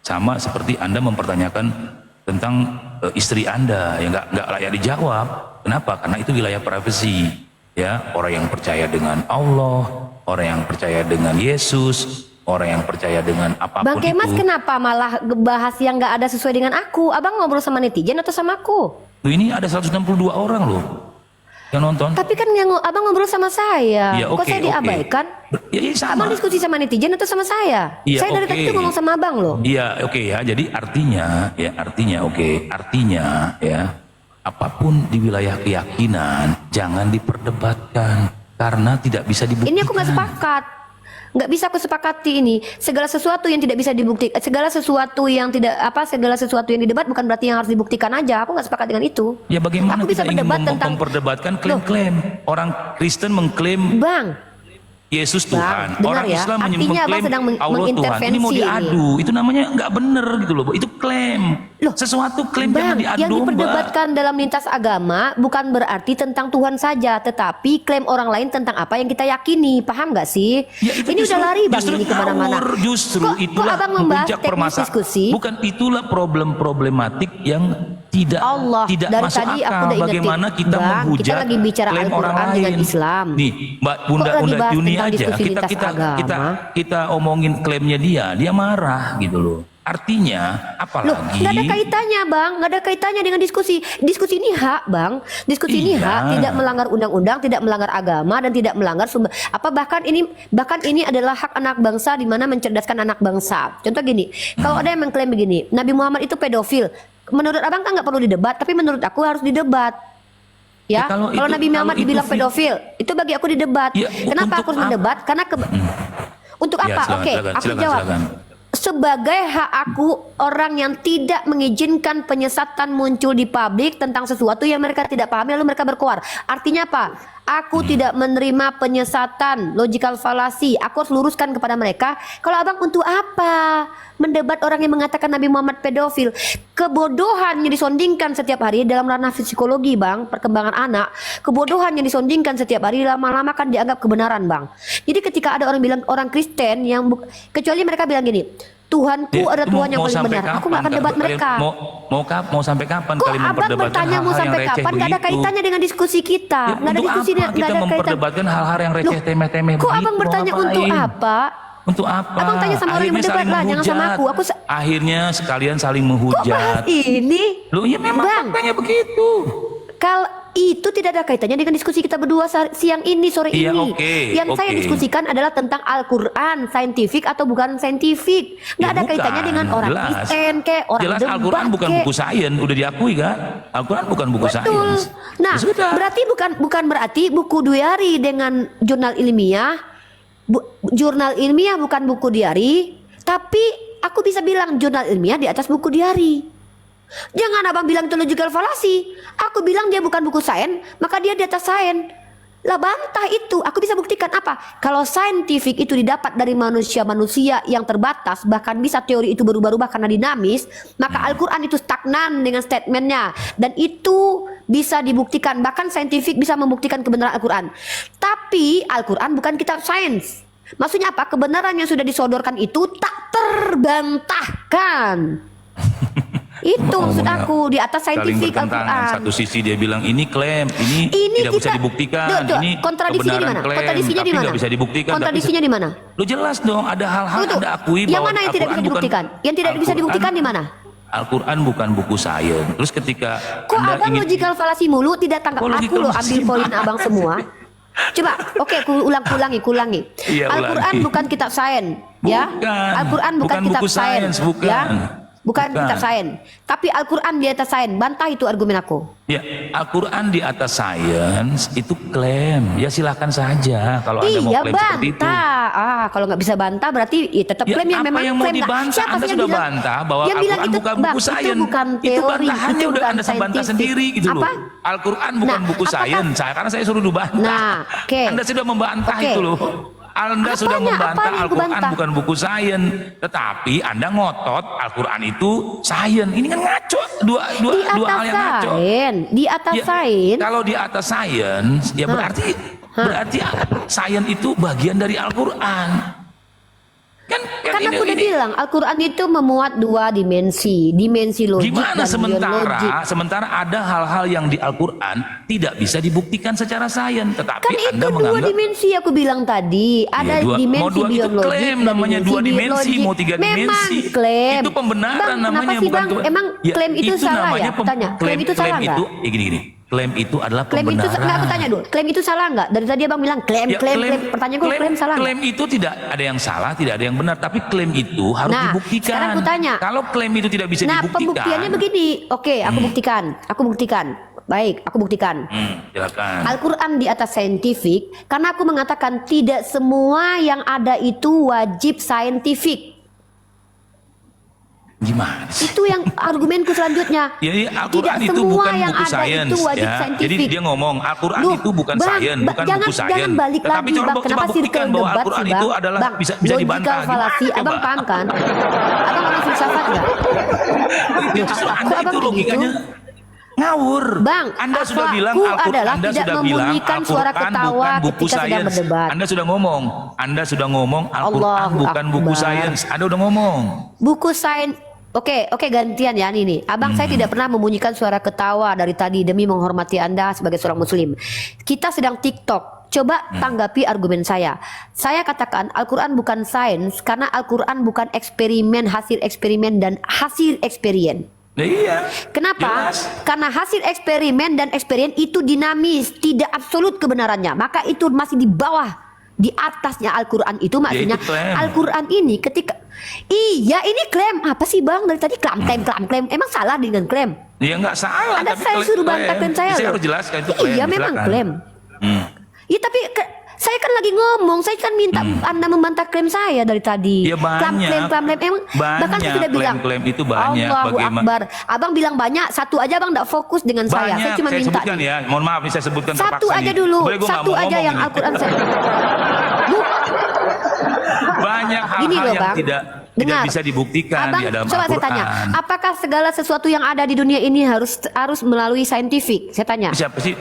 Sama seperti Anda mempertanyakan tentang istri Anda yang nggak layak dijawab. Kenapa? Karena itu wilayah privasi. Ya, orang yang percaya dengan Allah, orang yang percaya dengan Yesus, orang yang percaya dengan apapun Bang Kemas itu. kenapa malah bahas yang nggak ada sesuai dengan aku? Abang ngobrol sama netizen atau sama aku? Loh, ini ada 162 orang loh yang nonton. Tapi kan yang abang ngobrol sama saya. Ya, Kok oke, saya diabaikan? Ya, sama. Abang diskusi sama netizen atau sama saya? Iya, Saya dari oke. tadi tuh ngomong sama abang loh. Iya, oke ya. Jadi artinya ya, apapun di wilayah keyakinan jangan diperdebatkan karena tidak bisa dibuktikan. Ini aku nggak sepakat. Nggak bisa aku sepakati ini. Segala sesuatu yang tidak bisa dibuktikan, segala sesuatu yang didebat bukan berarti yang harus dibuktikan aja. Aku nggak sepakat dengan itu. Ya bagaimana Aku bisa kita ingin berdebat tentang memperdebatkan klaim-klaim. Orang Kristen mengklaim Bang. Yesus Bang, Tuhan, dengar orang ya, Islam artinya mengklaim Abang sedang Allah Tuhan. Ini mau mengintervensi diadu, itu namanya nggak bener gitu loh. Itu klaim. Loh, Sesuatu klaim Bang, jangan diadu. yang diperdebatkan dalam lintas agama bukan berarti tentang Tuhan saja, tetapi klaim orang lain tentang apa yang kita yakini. Paham nggak sih? Ya, itu Ini justru, udah lari Bang justru ini kemana-mana. ngawur, justru Kok itulah Abang membahas puncak teknis permasalahan. diskusi? Bukan itulah problematik yang tidak Allah, tidak dari masuk tadi akal. aku udah ingetin. Bagaimana kita Bang, menghujat kita lagi bicara klaim orang Al-Quran lain dengan Islam. Nih, Mbak Kok Bunda lagi bahas Juni tentang aja diskusi kita lintas kita agama? kita omongin klaimnya dia marah gitu loh. Artinya apalagi Loh, nggak ada kaitannya Bang, nggak ada kaitannya dengan diskusi. Diskusi ini hak Bang, diskusi ini Iya. hak, tidak melanggar undang-undang, tidak melanggar agama dan tidak melanggar sumber. Bahkan ini adalah hak anak bangsa di mana mencerdaskan anak bangsa. Contoh gini, kalau ada yang mengklaim begini, Nabi Muhammad itu pedofil, menurut Abang kan nggak perlu didebat, tapi menurut aku harus didebat. Ya, Ya, kalau kalau itu- Nabi Muhammad kalau itu dibilang pedofil, itu bagi aku didebat. Ya, Kenapa untuk aku harus apa? mendebat? Karena untuk Ya, apa? silakan, Oke, silakan, aku silakan, jawab. silakan. Sebagai hak aku, orang yang tidak mengizinkan penyesatan muncul di publik tentang sesuatu yang mereka tidak pahami lalu mereka berkoar. Artinya apa? Aku tidak menerima penyesatan, logical fallacy. Aku harus luruskan kepada mereka. Kalau abang untuk apa mendebat orang yang mengatakan Nabi Muhammad pedofil? Kebodohan yang disondingkan setiap hari dalam ranah psikologi bang, perkembangan anak. Kebodohan yang disondingkan setiap hari lama-lama kan dianggap kebenaran bang. Jadi ketika ada orang bilang orang Kristen yang kecuali mereka bilang gini, Tuhanku Ya, adalah itu Tuhan yang mau paling sampai benar. Aku kapan nggak akan debat kalian- mereka. Mau sampai kapan Kok kalian abang memperdebatkan bertanya mau hal-hal yang sampai receh kapan? Gak ada begitu? kaitannya dengan diskusi kita. Ya, Nggak ada untuk diskusi, apa nggak kita ada kaitan. memperdebatkan hal-hal yang receh, Loh, temeh-temeh Kok begitu? abang Mau bertanya untuk ngapain? apa? Untuk apa? Abang tanya sama orang yang Akhirnya berdebat saling lah, jangan sama menghujat. aku. Akhirnya sekalian saling Kok menghujat. bahas ini? Loh, ya memang Bang, faktanya begitu. Kalau itu tidak ada kaitannya dengan diskusi kita berdua siang ini, sore Iya, ini. oke, Yang saya oke. diskusikan adalah tentang Al-Quran, saintifik atau bukan saintifik. Nggak Ya ada bukan, kaitannya dengan orang jelas. Kristen kayak orang Jelas debat Al-Quran bukan kek. buku sains, udah diakui kan? Al-Quran bukan buku Betul. sains. Nah, Ya sudah. berarti bukan berarti buku diari dengan jurnal ilmiah, jurnal ilmiah bukan buku diari, tapi aku bisa bilang jurnal ilmiah di atas buku diari. Jangan abang bilang itu logical fallacy. Aku bilang dia bukan buku sains, maka dia di atas sains. Lah bantah itu. Aku bisa buktikan apa? Kalau saintifik itu didapat dari manusia-manusia yang terbatas, bahkan bisa teori itu berubah-ubah karena dinamis, maka Al-Quran itu stagnan dengan statementnya. Dan itu bisa dibuktikan. Bahkan saintifik bisa membuktikan kebenaran Al-Quran. Tapi Al-Quran bukan kitab sains. Maksudnya apa? Kebenaran yang sudah disodorkan itu tak terbantahkan. Itu maksud Ngomongnya aku di atas saling saintifik bertentangan. Al-Quran. Satu sisi dia bilang ini klaim, ini tidak bisa dibuktikan, Duh, ini kontradisinya di kebenaran mana? klaim, Kontradisinya tapi di mana? nggak bisa dibuktikan. Kontradisinya di mana? Lu jelas dong, ada hal-hal Tunggu, Anda akui yang bahwa mana yang tidak bisa Al-Quran bukan- dibuktikan? Yang tidak bisa Al-Quran- dibuktikan di mana? Al-Quran bukan buku sains. Terus ketika Kok Anda abang ingin logical fallacy mulu tidak tangkap Kok aku logical loh, fallacy? ambil poin abang semua. Coba, oke, aku ulangi. Iya, Al-Quran ulangi. bukan kitab sains, ya. Bukan. Al-Quran bukan Bukan kitab buku sains, bukan. ya. Bukan Bukan. kitab sains. Tapi Al-Quran di atas sains. Bantah itu argumen aku. Ya, Al-Quran di atas sains itu klaim. Ya silahkan saja kalau Anda mau Iya klaim seperti itu. bantah. Kalau nggak bisa bantah berarti ya tetap Ya, klaim yang apa memang yang mau klaim. Nah, dibantah? siapa Anda sih yang sudah bilang- bantah bahwa yang bilang Al-Quran itu, bukan Bang, buku sains. Itu bukan Itu teori, bantahannya itu udah bukan Anda bantah saintifik. sendiri gitu loh. Apa? Al-Quran bukan Nah, buku apakah- sains. Karena saya suruh dibantah. Nah, oke. Anda sudah membantah Oke. itu loh. Anda sudah Apanya? membantah Apanya yang Al-Quran kubantah? bukan buku sains, tetapi Anda ngotot Al-Quran itu sains. Ini kan ngaco, dua Di hal atas yang ngaco. sains, di atas Ya, sains. kalau di atas sains, ya berarti sains itu bagian dari Al-Quran. Kan aku udah bilang Al-Quran itu memuat 2 dimensi, dimensi logik Gimana dan biologik. sementara ada hal-hal yang di Al-Quran tidak bisa dibuktikan secara sains, tetapi Kan Anda itu 2 menganggap dimensi aku bilang tadi. Ada mau dimensi 2 itu biologik klaim dan namanya 2 dimensi, biologik. mau 3 dimensi. Memang klaim. Itu pembenaran Bang, namanya, kenapa sih bukan Bang? Emang klaim itu salah ya? Aku tanya. Klaim itu salah nggak? Gini. Klaim itu adalah Klaim itu pembenaran. nggak, aku tanya dulu. Klaim itu salah nggak? Dari tadi Abang bilang klaim. Pertanyaan gue klaim salah nggak? Klaim itu tidak ada yang salah, tidak ada yang benar, tapi klaim itu harus Nah, dibuktikan. sekarang aku tanya. Kalau klaim itu tidak bisa Nah, dibuktikan. pembuktiannya begini. Oke, aku buktikan. Baik, aku buktikan. Silakan. Al-Quran di atas saintifik, karena aku mengatakan tidak semua yang ada itu wajib saintifik. Gimana sih? Itu yang argumenku selanjutnya. Jadi Al-Quran Tidak itu semua bukan yang buku ada sains itu wajib ya. saintifik. Jadi dia ngomong Al-Quran Loh, itu bukan Bang, sains, bukan jangan- buku sains. jangan balik Tetapi lagi, coba, Bang. Kenapa coba sih buktikan ke bahwa debat Al-Quran sih, itu Bang? adalah Bang, bisa logical dibantah. fallacy, Gimana? Abang Coba. paham kan? Abang orang filsafat nggak? Ya, justru Kok Anda abang itu kayak logikanya gitu? ngawur. Bang, Anda sudah akhlakku bilang adalah Anda tidak sudah bilang membunyikan suara Al-Quran ketawa bukan buku ketika sedang sains. berdebat. Anda sudah ngomong Al-Quran Allahu bukan buku Akbar. sains. Anda udah ngomong. Buku sains. Oke, gantian ya ini. Abang saya tidak pernah membunyikan suara ketawa dari tadi demi menghormati Anda sebagai seorang muslim. Kita sedang TikTok. Coba tanggapi argumen saya. Saya katakan Al-Quran bukan sains karena Al-Quran bukan eksperimen, hasil eksperimen dan hasil eksperien. Nah, iya. Kenapa? Jelas. Karena hasil eksperimen dan eksperien itu dinamis, tidak absolut kebenarannya. Maka itu masih di bawah. Di atasnya Al-Quran itu maksudnya itu klaim. Al-Quran ini ketika ini klaim apa sih Bang dari tadi klaim emang salah dengan klaim? Ya nggak salah. Anda tapi saya suruh bantah klaim saya Saya loh. harus jelaskan itu klaim. Iya memang silakan. klaim. Iya tapi saya kan lagi ngomong, saya kan minta Anda membantah klaim saya dari tadi. Ya, banyak. Klaim emang bahkan saya sudah bilang klaim itu banyak. Allahu Bagaimana- Akbar. Abang bilang banyak, satu aja Abang enggak fokus dengan saya. Banyak. Saya cuma minta sebutkan ya. Mohon maaf nih saya sebutkan satu terpaksa aja nih. dulu, Boleh gua nggak satu mau aja ngomong yang ini. Al-Quran saya. Banyak Gini hal-hal loh, yang Bang. tidak Dengar. bisa dibuktikan Abang, di dalam coba saya Al-Quran. tanya, apakah segala sesuatu yang ada di dunia ini harus melalui saintifik? Saya tanya. Siapa sih?